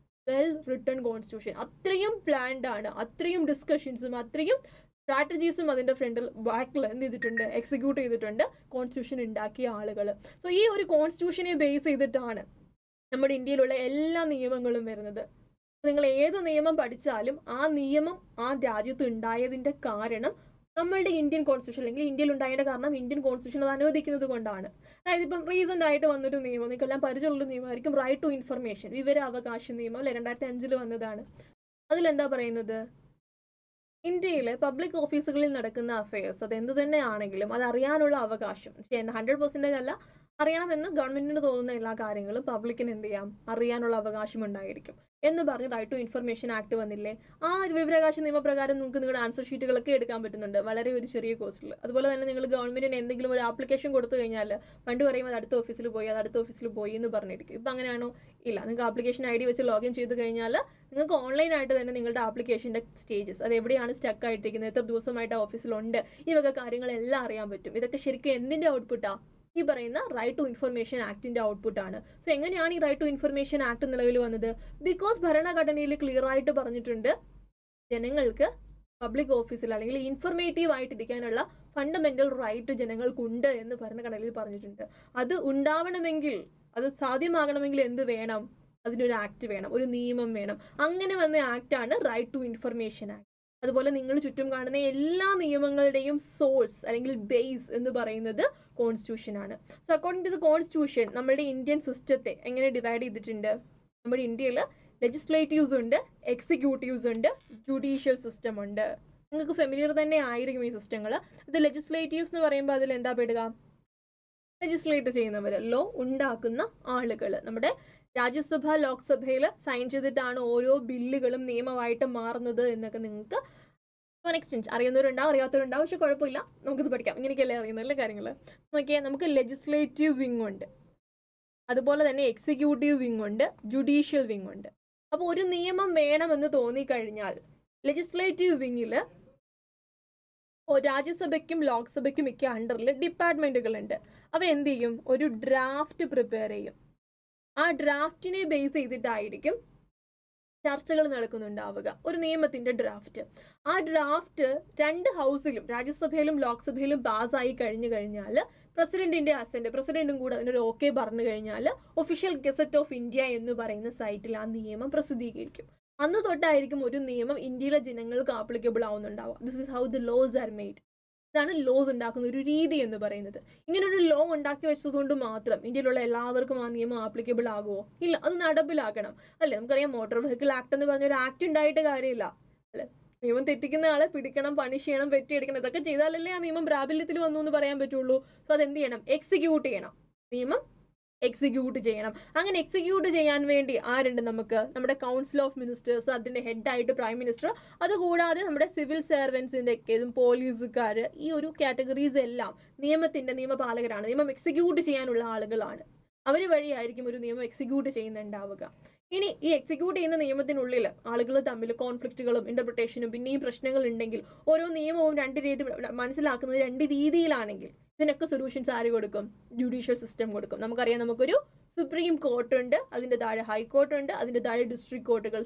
well written constitution. അത്രയും പ്ലാൻഡ് ആണ്, അത്രയും ഡിസ്കഷൻസും അത്രയും സ്ട്രാറ്റജീസും അതിൻ്റെ ഫ്രണ്ടിൽ ബാക്കിൽ എന്ത് ചെയ്തിട്ടുണ്ട്, എക്സിക്യൂട്ട് ചെയ്തിട്ടുണ്ട് കോൺസ്റ്റിറ്റ്യൂഷൻ ഉണ്ടാക്കിയ ആളുകൾ. സോ ഈ ഒരു കോൺസ്റ്റിറ്റ്യൂഷനെ ബേസ് ചെയ്തിട്ടാണ് നമ്മുടെ ഇന്ത്യയിലുള്ള എല്ലാ നിയമങ്ങളും വരുന്നത്. നിങ്ങൾ ഏത് നിയമം പഠിച്ചാലും ആ നിയമം ആ രാജ്യത്ത് ഉണ്ടായതിൻ്റെ കാരണം നമ്മളുടെ ഇന്ത്യൻ കോൺസ്റ്റിറ്റ്യൂഷൻ, അല്ലെങ്കിൽ ഇന്ത്യയിൽ ഉണ്ടായതിൻ്റെ കാരണം ഇന്ത്യൻ കോൺസ്റ്റിറ്റ്യൂഷൻ അത് അനുവദിക്കുന്നത് കൊണ്ടാണ്. അതായത് ഇപ്പം റീസെൻ്റ് ആയിട്ട് വന്നൊരു നിയമം, നിങ്ങൾക്കെല്ലാം പരിചയമുള്ള നിയമമായിരിക്കും, റൈറ്റ് ടു ഇൻഫർമേഷൻ, വിവരാവകാശ നിയമം, അല്ലെ? 2005 വന്നതാണ്. അതിലെന്താ പറയുന്നത്? ഇന്ത്യയിലെ പബ്ലിക് ഓഫീസുകളിൽ നടക്കുന്ന അഫയേഴ്സ് അത് എന്ത് തന്നെ ആണെങ്കിലും അത് അറിയാനുള്ള അവകാശം 100% അല്ല, അറിയണമെന്ന് ഗവൺമെന്റിന് തോന്നുന്ന എല്ലാ കാര്യങ്ങളും പബ്ലിക്കിന് എന്ത് ചെയ്യാം, അറിയാനുള്ള അവകാശം ഉണ്ടായിരിക്കും എന്ന് പറഞ്ഞ് റൈറ്റ് ടു ഇൻഫർമേഷൻ ആക്ട് വന്നില്ലേ? ആ ഒരു വിവരാവകാശ നിയമപ്രകാരം നിങ്ങൾക്ക് നിങ്ങളുടെ ആൻസർ ഷീറ്റുകളൊക്കെ എടുക്കാൻ പറ്റുന്നുണ്ട് വളരെ ഒരു ചെറിയ കോസ്റ്റിൽ. അതുപോലെ തന്നെ നിങ്ങൾ ഗവൺമെന്റിന് എന്തെങ്കിലും ഒരു ആപ്ലിക്കേഷൻ കൊടുത്തു കഴിഞ്ഞാൽ പണ്ട് പറയും അത് അടുത്ത ഓഫീസിൽ പോയി എന്ന് പറഞ്ഞിരിക്കും. ഇപ്പം അങ്ങനെയാണോ? ഇല്ല. നിങ്ങൾക്ക് ആപ്ലിക്കേഷൻ ID വെച്ച് ലോഗിൻ ചെയ്ത് കഴിഞ്ഞാൽ നിങ്ങൾക്ക് ഓൺലൈനായിട്ട് തന്നെ നിങ്ങളുടെ ആപ്ലിക്കേഷൻ്റെ സ്റ്റേജസ്, അത് എവിടെയാണ് സ്റ്റക്ക് ആയിട്ടിരിക്കുന്നത്, എത്ര ദിവസമായിട്ട് ആ ഓഫീസിലുണ്ട്, ഈ വക കാര്യങ്ങളെല്ലാം അറിയാൻ പറ്റും. ഇതൊക്കെ ശരിക്കും എന്തിൻ്റെ ഔട്ട്പുട്ടാണ്? ഈ പറയുന്ന റൈറ്റ് ടു ഇൻഫർമേഷൻ ആക്ടിൻ്റെ ഔട്ട്പുട്ടാണ്. സോ എങ്ങനെയാണ് ഈ റൈറ്റ് ടു ഇൻഫർമേഷൻ ആക്ട് നിലവിൽ വന്നത്? ബിക്കോസ് ഭരണഘടനയിൽ ക്ലിയർ ആയിട്ട് പറഞ്ഞിട്ടുണ്ട് ജനങ്ങൾക്ക് പബ്ലിക് ഓഫീസിൽ അല്ലെങ്കിൽ ഇൻഫർമേറ്റീവ് ആയിട്ടിരിക്കാനുള്ള ഫണ്ടമെന്റൽ റൈറ്റ് ജനങ്ങൾക്കുണ്ട് എന്ന് ഭരണഘടനയിൽ പറഞ്ഞിട്ടുണ്ട്. അത് ഉണ്ടാവണമെങ്കിൽ, അത് സാധ്യമാകണമെങ്കിൽ എന്ത് വേണം? അതിനൊരു ആക്ട് വേണം, ഒരു നിയമം വേണം. അങ്ങനെ വന്ന ആക്ടാണ് റൈറ്റ് ടു ഇൻഫർമേഷൻ ആക്ട്. അതുപോലെ നിങ്ങൾ ചുറ്റും കാണുന്ന എല്ലാ നിയമങ്ങളുടെയും സോഴ്സ് അല്ലെങ്കിൽ ബേസ് എന്ന് പറയുന്നത് കോൺസ്റ്റിറ്റ്യൂഷൻ ആണ്. So according to the constitution നമ്മുടെ ഇന്ത്യൻ സിസ്റ്റത്തെ എങ്ങനെ ഡിവൈഡ് ചെയ്തിട്ടുണ്ട്? നമ്മുടെ ഇന്ത്യയിൽ ലെജിസ്ലേറ്റീവ്സ് ഉണ്ട്, എക്സിക്യൂട്ടീവ്സ് ഉണ്ട്, ജുഡീഷ്യൽ സിസ്റ്റം ഉണ്ട്. നിങ്ങൾക്ക് ഫെമിലിയർ തന്നെ ആയിരിക്കും ഈ സിസ്റ്റങ്ങൾ. അത് ലെജിസ്ലേറ്റീവ്സ് എന്ന് പറയുമ്പോൾ അതിൽ എന്താ പെടുക? ലെജിസ്ലേറ്റ് ചെയ്യുന്നവർ, ലോ ഉണ്ടാക്കുന്ന ആളുകൾ. നമ്മുടെ രാജ്യസഭ, ലോക്സഭയിൽ സൈൻ ചെയ്തിട്ടാണ് ഓരോ ബില്ലുകളും നിയമമായിട്ട് മാറുന്നത് എന്നൊക്കെ നിങ്ങൾക്ക് നെക്സ്റ്റ് അറിയുന്നവരുണ്ടാവും, അറിയാത്തവരുണ്ടാവും, പക്ഷെ കുഴപ്പമില്ല, നമുക്കിത് പഠിക്കാം. ഇങ്ങനെയൊക്കെയല്ലേ അറിയുന്നല്ലേ കാര്യങ്ങൾ. നോക്കിയാൽ നമുക്ക് ലെജിസ്ലേറ്റീവ് വിങ് ഉണ്ട്, അതുപോലെ തന്നെ എക്സിക്യൂട്ടീവ് വിങ് ഉണ്ട്, ജുഡീഷ്യൽ വിങ് ഉണ്ട്. അപ്പോൾ ഒരു നിയമം വേണമെന്ന് തോന്നിക്കഴിഞ്ഞാൽ ലെജിസ്ലേറ്റീവ് വിങ്ങിൽ രാജ്യസഭയ്ക്കും ലോക്സഭയ്ക്കും ഒക്കെ അണ്ടറിൽ ഡിപ്പാർട്ട്മെന്റുകളുണ്ട്. അവരെന്ത് ചെയ്യും? ഒരു ഡ്രാഫ്റ്റ് പ്രിപ്പയർ ചെയ്യും. ആ ഡ്രാഫ്റ്റിനെ ബേസ് ചെയ്തിട്ടായിരിക്കും ചർച്ചകൾ നടക്കുന്നുണ്ടാവുക, ഒരു നിയമത്തിന്റെ ഡ്രാഫ്റ്റ്. ആ ഡ്രാഫ്റ്റ് 2 ഹൗസിലും, രാജ്യസഭയിലും ലോക്സഭയിലും പാസ്സായി കഴിഞ്ഞാൽ പ്രസിഡന്റിന്റെ അസെന്റ്, പ്രസിഡന്റും കൂടെ അതിനൊരു ഓക്കെ പറഞ്ഞു കഴിഞ്ഞാൽ ഒഫീഷ്യൽ ഗസറ്റ് ഓഫ് ഇന്ത്യ എന്ന് പറയുന്ന സൈറ്റിൽ ആ നിയമം പ്രസിദ്ധീകരിക്കും. അന്ന് തൊട്ടായിരിക്കും ഒരു നിയമം ഇന്ത്യയിലെ ജനങ്ങൾക്ക് ആപ്ലിക്കബിൾ ആവുന്നുണ്ടാവുക. This is how the laws are made. ഇതാണ് ലോസ് ഉണ്ടാക്കുന്ന ഒരു രീതി എന്ന് പറയുന്നത്. ഇങ്ങനൊരു ലോ ഉണ്ടാക്കി വെച്ചതുകൊണ്ട് മാത്രം ഇന്ത്യയിലുള്ള എല്ലാവർക്കും ആ നിയമം ആപ്ലിക്കബിൾ ആകുമോ? ഇല്ല, അത് നടപ്പിലാക്കണം, അല്ലേ? നമുക്കറിയാം മോട്ടോർ വെഹിക്കിൾ ആക്ട് എന്ന് പറഞ്ഞൊരു ആക്ട് ഉണ്ടായിട്ട് കാര്യമില്ല, അല്ലെ? നിയമം തെറ്റിക്കുന്ന ആളെ പിടിക്കണം, പണിഷ് ചെയ്യണം, വെട്ടിയെടുക്കണം. ഇതൊക്കെ ചെയ്താലല്ലേ ആ നിയമം പ്രാബല്യത്തിൽ വന്നു എന്ന് പറയാൻ പറ്റുള്ളൂ. സോ അതെന്ത് ചെയ്യണം? എക്സിക്യൂട്ട് ചെയ്യണം, നിയമം എക്സിക്യൂട്ട് ചെയ്യണം. അങ്ങനെ എക്സിക്യൂട്ട് ചെയ്യാൻ വേണ്ടി ആരുണ്ട്? നമുക്ക് നമ്മുടെ കൗൺസിൽ ഓഫ് മിനിസ്റ്റേഴ്സ്, അതിൻ്റെ ഹെഡായിട്ട് പ്രൈം മിനിസ്റ്റർ, അതുകൂടാതെ നമ്മുടെ സിവിൽ സർവൻസിൻ്റെ ഒക്കെ പോലീസുകാർ, ഈ ഒരു കാറ്റഗറീസ് എല്ലാം നിയമപാലകരാണ്, നിയമം എക്സിക്യൂട്ട് ചെയ്യാനുള്ള ആളുകളാണ്. അവർ വഴിയായിരിക്കും ഒരു നിയമം എക്സിക്യൂട്ട് ചെയ്യുന്നുണ്ടാവുക. ഇനി ഈ എക്സിക്യൂട്ട് ചെയ്യുന്ന നിയമത്തിനുള്ളിൽ ആളുകൾ തമ്മിൽ കോൺഫ്ലിക്റ്റുകളും ഇന്റർപ്രിട്ടേഷനും പിന്നെയും പ്രശ്നങ്ങൾ ഉണ്ടെങ്കിൽ ഓരോ നിയമവും മനസ്സിലാക്കുന്നത് 2 രീതിയിലാണെങ്കിൽ ഇതിനൊക്കെ സൊല്യൂഷൻസ് ആര് കൊടുക്കും? ജുഡീഷ്യൽ സിസ്റ്റം കൊടുക്കും. നമുക്കറിയാം, നമുക്കൊരു സുപ്രീം കോർട്ട് ഉണ്ട്, അതിൻ്റെ താഴെ ഹൈക്കോർട്ട് ഉണ്ട്, അതിൻ്റെ താഴെ ഡിസ്ട്രിക്ട് കോർട്ടുകൾ,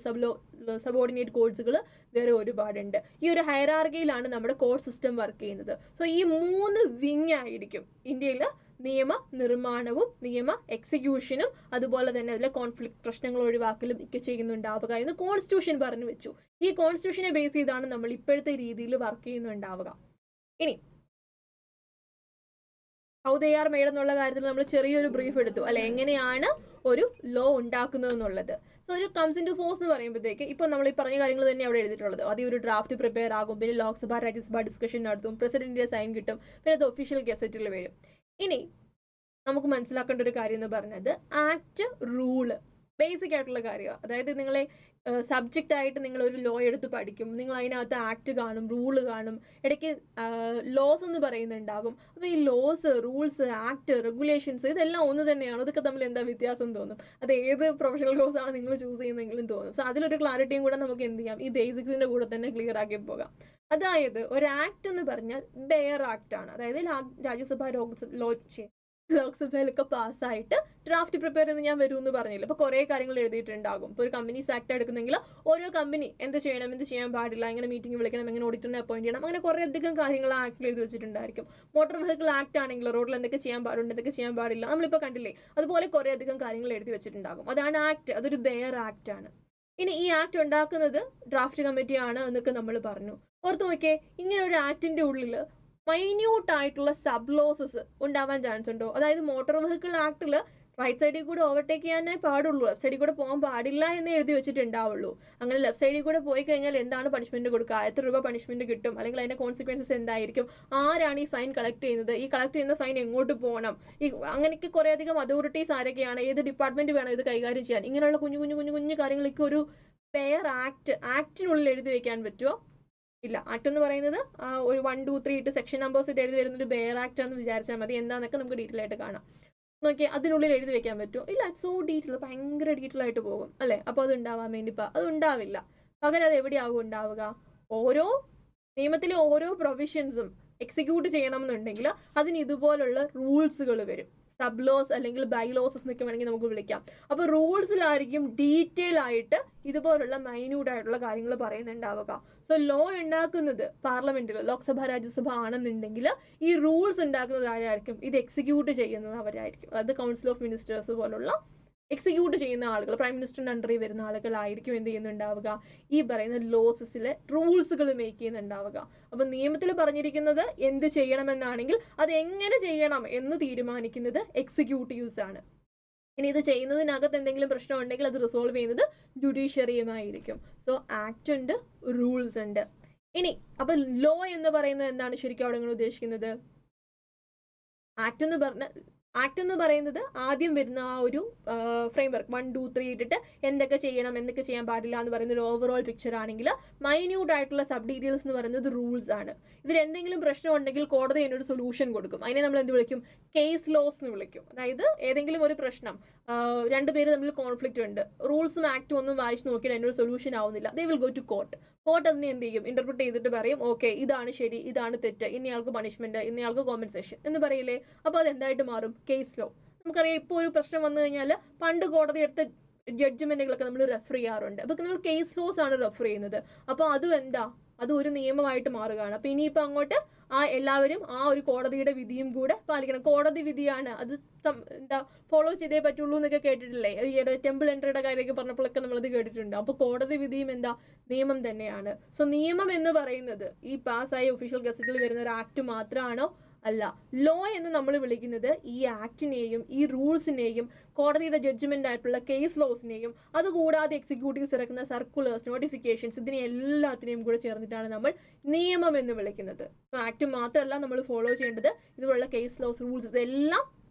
സബോർഡിനേറ്റ് കോർട്സുകൾ വേറെ ഒരുപാടുണ്ട്. ഈ ഒരു ഹൈറാർക്കിയിലാണ് നമ്മുടെ കോർട്ട് സിസ്റ്റം വർക്ക് ചെയ്യുന്നത്. സോ ഈ 3 വിങ് ആയിരിക്കും ഇന്ത്യയിൽ നിയമ നിർമ്മാണവും നിയമ എക്സിക്യൂഷനും അതുപോലെ തന്നെ അതിലെ കോൺഫ്ലിക്ട് പ്രശ്നങ്ങൾ ഒഴിവാക്കലും ഒക്കെ ചെയ്യുന്നുണ്ടാവുക എന്ന് കോൺസ്റ്റിറ്റ്യൂഷൻ പറഞ്ഞു വെച്ചു. ഈ കോൺസ്റ്റിറ്റ്യൂഷനെ ബേസ് ചെയ്താണ് നമ്മൾ ഇപ്പോഴത്തെ രീതിയിൽ വർക്ക് ചെയ്യുന്നുണ്ടാവുക. ഇനി ഹൗ ദേ ആർ മെയ്ഡ് എന്നുള്ള കാര്യത്തിൽ നമ്മൾ ചെറിയൊരു ബ്രീഫ് എടുത്തു അല്ലെ, എങ്ങനെയാണ് ഒരു ലോ ഉണ്ടാക്കുന്നത് എന്നുള്ളത്. സോ ഒരു കംസ് ഇൻ ടു ഫോഴ്സ് എന്ന് പറയുമ്പോഴത്തേക്ക് ഇപ്പോൾ നമ്മൾ ഈ പറഞ്ഞ കാര്യങ്ങൾ തന്നെ അവിടെ എഴുതിയിട്ടുള്ളത്. ആദ്യം ഒരു ഡ്രാഫ്റ്റ് പ്രിപ്പയർ ആകും, പിന്നെ ലോക്സഭ രാജ്യസഭ ഡിസ്കഷൻ നടത്തും, പ്രസിഡന്റിന്റെ സൈൻ കിട്ടും, പിന്നെ അത് ഒഫീഷ്യൽ ഗസറ്റിൽ വരും. ഇനി നമുക്ക് മനസ്സിലാക്കേണ്ട ഒരു കാര്യം എന്ന് പറഞ്ഞത് ആക്ട്, റൂള്, ബേസിക് ആയിട്ടുള്ള കാര്യമാണ്. അതായത് നിങ്ങളെ സബ്ജക്റ്റ് ആയിട്ട് നിങ്ങൾ ഒരു ലോ എടുത്ത് പഠിക്കും, നിങ്ങൾ അതിനകത്ത് ആക്ട് കാണും, റൂള് കാണും, ഇടയ്ക്ക് ലോസ് എന്ന് പറയുന്നുണ്ടാകും. അപ്പോൾ ഈ ലോസ്, റൂൾസ്, ആക്ട്, റെഗുലേഷൻസ് ഇതെല്ലാം ഒന്ന് തന്നെയാണ്. ഇതൊക്കെ തമ്മിൽ എന്താ വ്യത്യാസം തോന്നും. അത് ഏത് പ്രൊഫഷണൽ കോഴ്സ് ആണ് നിങ്ങൾ ചൂസ് ചെയ്യുന്നതെങ്കിലും തോന്നും. സോ അതിലൊരു ക്ലാരിറ്റിയും കൂടെ നമുക്ക് എന്ത് ചെയ്യാം, ഈ ബേസിക്സിൻ്റെ കൂടെ തന്നെ ക്ലിയർ ആക്കി പോകാം. അതായത് ഒരു ആക്ട് എന്ന് പറഞ്ഞാൽ ബെയർ ആക്ട് ആണ്. അതായത് രാജ്യസഭ ലോക്സഭയിലൊക്കെ പാസ്സായിട്ട് ഡ്രാഫ്റ്റ് പ്രിപ്പയർ ചെയ്ത് ഞാൻ വരും എന്ന് പറഞ്ഞില്ല. ഇപ്പോൾ കുറേ കാര്യങ്ങൾ എഴുതിയിട്ടുണ്ടാകും. ഇപ്പോൾ ഒരു കമ്പനീസ് ആക്ട് എടുക്കുന്നെങ്കിൽ ഓരോ കമ്പനി എന്ത് ചെയ്യണം, എന്ത് ചെയ്യാൻ പാടില്ല, എങ്ങനെ മീറ്റിംഗ് വിളിക്കണം, എങ്ങനെ ഓഡിറ്ററിനെ അപ്പോയിന്റ് ചെയ്യണം, അങ്ങനെ കുറേ അധികം കാര്യങ്ങൾ ആക്ടിൽ എഴുതി വെച്ചിട്ടുണ്ടായിരിക്കും. മോട്ടോർ വെഹിക്കിൾ ആക്ട് ആണെങ്കിൽ റോഡിൽ എന്തൊക്കെ ചെയ്യാൻ പാടുണ്ട്, എന്തൊക്കെ ചെയ്യാൻ പാടില്ല, നമ്മളിപ്പോൾ കണ്ടില്ലേ, അതുപോലെ കുറേ അധികം കാര്യങ്ങൾ എഴുതി വെച്ചിട്ടുണ്ടാകും. അതാണ് ആക്ട്, അതൊരു ബെയർ ആക്ട് ആണ്. ഇനി ഈ ആക്ട് ഉണ്ടാക്കുന്നത് ഡ്രാഫ്റ്റ് കമ്മിറ്റിയാണ് എന്നൊക്കെ നമ്മൾ പറഞ്ഞു. ഓർത്ത് നോക്കിയേ, ഇങ്ങനെ ഒരു ആക്ടിന്റെ ഉള്ളിൽ മൈന്യൂട്ട് ആയിട്ടുള്ള സബ് ലോസസ് ഉണ്ടാവാൻ ചാൻസ് ഉണ്ടോ? അതായത് മോട്ടോർ വെഹിക്കിൾ ആക്ടിൽ റൈറ്റ് സൈഡിൽ കൂടെ ഓവർടേക്ക് ചെയ്യാനേ പാടുള്ളൂ, ലെഫ്റ്റ് സൈഡിൽ കൂടെ പോകാൻ പാടില്ല എന്ന് എഴുതി വെച്ചിട്ടുണ്ടാവുള്ളൂ. അങ്ങനെ ലെഫ്റ്റ് സൈഡിൽ കൂടെ പോയി കഴിഞ്ഞാൽ എന്താണ് പണിഷ്മെന്റ് കൊടുക്കുക, എത്ര രൂപ പണിഷ്മെന്റ് കിട്ടും, അല്ലെങ്കിൽ അതിന്റെ കോൺസിക്വൻസസ് എന്തായിരിക്കും, ആരാണ് ഈ ഫൈൻ കളക്ട് ചെയ്യുന്നത്, ഈ കളക്ട് ചെയ്യുന്ന ഫൈൻ എങ്ങോട്ട് പോകണം, ഈ അങ്ങനെയൊക്കെ കുറേ അധികം അതോറിറ്റീസ് ആരൊക്കെയാണ്, ഏത് ഡിപ്പാർട്ട്മെന്റ് വേണം ഇത് കൈകാര്യം ചെയ്യാൻ, ഇങ്ങനെയുള്ള കുഞ്ഞു കാര്യങ്ങളൊക്കെ ഒരു പെയർ ആക്ടിനുള്ളിൽ എഴുതി വെക്കാൻ പറ്റുമോ? ഇല്ല. ആക്ട് എന്ന് പറയുന്നത് ഒരു 1, 2, 3 ഇട്ട് സെക്ഷൻ നമ്പേഴ്സ് ഇട്ട് എഴുതി വരുന്നൊരു ബെയർ ആക്ട് ആണെന്ന് വിചാരിച്ചാൽ മതി. എന്താണെന്നൊക്കെ നമുക്ക് ഡീറ്റെയിൽ ആയിട്ട് കാണാം. നോക്കിയാൽ അതിനുള്ളിൽ എഴുതി വെക്കാൻ പറ്റുമോ? ഇല്ല. സോ ഡീറ്റെയിൽ, ഭയങ്കര ഡീറ്റെയിൽ ആയിട്ട് പോകും അല്ലേ. അപ്പോൾ അത് ഉണ്ടാവാൻ വേണ്ടി അത് ഉണ്ടാവില്ല. പകരം അത് എവിടെയാകും ഉണ്ടാവുക? ഓരോ നിയമത്തിലെ ഓരോ പ്രൊവിഷൻസും എക്സിക്യൂട്ട് ചെയ്യണമെന്നുണ്ടെങ്കിൽ അതിന് ഇതുപോലുള്ള റൂൾസുകൾ വരും. സബ് ലോസ് അല്ലെങ്കിൽ ബൈലോസസ് എന്നൊക്കെ വേണമെങ്കിൽ നമുക്ക് വിളിക്കാം. അപ്പോൾ റൂൾസിലായിരിക്കും ഡീറ്റെയിൽ ആയിട്ട് ഇതുപോലുള്ള മൈന്യൂട്ട് ആയിട്ടുള്ള കാര്യങ്ങൾ പറയുന്നുണ്ടാവുക. സോ ലോ ഉണ്ടാക്കുന്നത് പാർലമെന്റിൽ ലോക്സഭ രാജ്യസഭ ആണെന്നുണ്ടെങ്കിൽ ഈ റൂൾസ് ഉണ്ടാക്കുന്നത് ആരായിരിക്കും? ഇത് എക്സിക്യൂട്ട് ചെയ്യുന്നത് അവരായിരിക്കും. അതായത് കൗൺസിൽ ഓഫ് മിനിസ്റ്റേഴ്സ് പോലുള്ള എക്സിക്യൂട്ട് ചെയ്യുന്ന ആളുകൾ, പ്രൈം മിനിസ്റ്ററിൻ്റെ അണ്ടറിൽ വരുന്ന ആളുകളായിരിക്കും എന്ത് ചെയ്യുന്നുണ്ടാവുക? ഈ പറയുന്ന ലോസസിലെ റൂൾസുകൾ മേക്ക് ചെയ്യുന്നുണ്ടാവുക. അപ്പം നിയമത്തിൽ പറഞ്ഞിരിക്കുന്നത് എന്ത് ചെയ്യണമെന്നാണെങ്കിൽ അത് എങ്ങനെ ചെയ്യണം എന്ന് തീരുമാനിക്കുന്നത് എക്സിക്യൂട്ടീവ്സ് ആണ്. ഇനി ഇത് ചെയ്യുന്നതിനകത്ത് എന്തെങ്കിലും പ്രശ്നം ഉണ്ടെങ്കിൽ അത് റിസോൾവ് ചെയ്യുന്നത് ജുഡീഷ്യറിയുമായിരിക്കും. സോ ആക്ട് ഉണ്ട്, റൂൾസ് ഉണ്ട്. ഇനി അപ്പം ലോ എന്ന് പറയുന്നത് എന്താണ് ശരിക്കും അവിടെ നിങ്ങൾ ഉദ്ദേശിക്കുന്നത്? ആക്ട് എന്ന് പറയുന്നത് ആദ്യം വരുന്ന ആ ഒരു ഫ്രെയിംവർക്ക് 1, 2, 3 ഇട്ടിട്ട് എന്തൊക്കെ ചെയ്യണം, എന്തൊക്കെ ചെയ്യാൻ പാടില്ല എന്ന് പറയുന്ന ഒരു ഓവറോൾ പിക്ചർ ആണെങ്കിൽ മൈന്യൂട്ട് ആയിട്ടുള്ള സബ് ഡീറ്റെയിൽസ് എന്ന് പറയുന്നത് റൂൾസ് ആണ്. ഇതിൽ എന്തെങ്കിലും പ്രശ്നം ഉണ്ടെങ്കിൽ കോടതി അതിനൊരു സൊല്യൂഷൻ കൊടുക്കും. അതിനെ നമ്മൾ എന്ത് വിളിക്കും? കേസ് ലോസ് എന്ന് വിളിക്കും. അതായത് ഏതെങ്കിലും ഒരു പ്രശ്നം, രണ്ടുപേര് തമ്മിൽ കോൺഫ്ലിക്റ്റ് ഉണ്ട്, റൂൾസും ആക്റ്റും ഒന്നും വായിച്ച് നോക്കിയിട്ട് അതിനൊരു സൊല്യൂഷൻ ആവുന്നില്ല, they will go to court. Court അതിനെ എന്ത് ചെയ്യും? ഇന്റർപ്രിറ്റ് ചെയ്തിട്ട് പറയും, ഓക്കെ ഇതാണ് ശരി, ഇതാണ് തെറ്റ്, ഇന്നയാൾക്ക് പണിഷ്മെന്റ്, ഇന്നയാൾക്ക് കോമ്പൻസേഷൻ എന്ന് പറയില്ലേ. അപ്പോൾ അത് എന്തായിട്ട് മാറും? Case law. നമുക്കറിയാം, ഇപ്പോൾ ഒരു പ്രശ്നം വന്നു കഴിഞ്ഞാൽ പണ്ട് കോടതി എടുത്ത ജഡ്ജ്മെന്റുകളൊക്കെ നമ്മൾ റെഫർ ചെയ്യാറുണ്ട്. അപ്പോൾ നമ്മൾ കേസ് ലോസ് ആണ് റെഫർ ചെയ്യുന്നത്. അപ്പോൾ അതും എന്താ? അത് ഒരു നിയമമായിട്ട് മാറുകയാണ്. അപ്പോൾ ഇനിയിപ്പോൾ അങ്ങോട്ട് എല്ലാവരും ആ ഒരു കോടതിയുടെ വിധിയും കൂടെ പാലിക്കണം. കോടതി വിധിയാണ്, അത് എന്താ ഫോളോ ചെയ്തേ പറ്റുള്ളൂ എന്നൊക്കെ കേട്ടിട്ടില്ലേ? ഈ ടെമ്പിൾ എൻട്രിയുടെ കാര്യമൊക്കെ പറഞ്ഞപ്പോഴൊക്കെ നമ്മളത് കേട്ടിട്ടുണ്ട്. അപ്പോൾ കോടതി വിധിയും എന്താ? നിയമം തന്നെയാണ്. സോ നിയമം എന്ന് പറയുന്നത് ഈ പാസ്സായ ഒഫീഷ്യൽ ഗസറ്റിൽ വരുന്ന ഒരു ആക്ട് മാത്രമാണോ? അല്ല. ലോ എന്ന് നമ്മൾ വിളിക്കുന്നത് ഈ ആക്ടിനെയും ഈ റൂൾസിനെയും കോടതിയുടെ ജഡ്ജ്മെന്റ് ആയിട്ടുള്ള കേസ് ലോസിനെയും അതുകൂടാതെ എക്സിക്യൂട്ടീവ്സ് ഇറക്കുന്ന സർക്കുലേഴ്സ്, നോട്ടിഫിക്കേഷൻസ്, ഇതിനെ എല്ലാത്തിനെയും കൂടെ ചേർന്നിട്ടാണ് നമ്മൾ നിയമം എന്ന് വിളിക്കുന്നത്. ആക്ട് മാത്രമല്ല നമ്മൾ ഫോളോ ചെയ്യേണ്ടത്, ഇതുപോലുള്ള കേസ് ലോസ്, റൂൾസ് ഇതെല്ലാം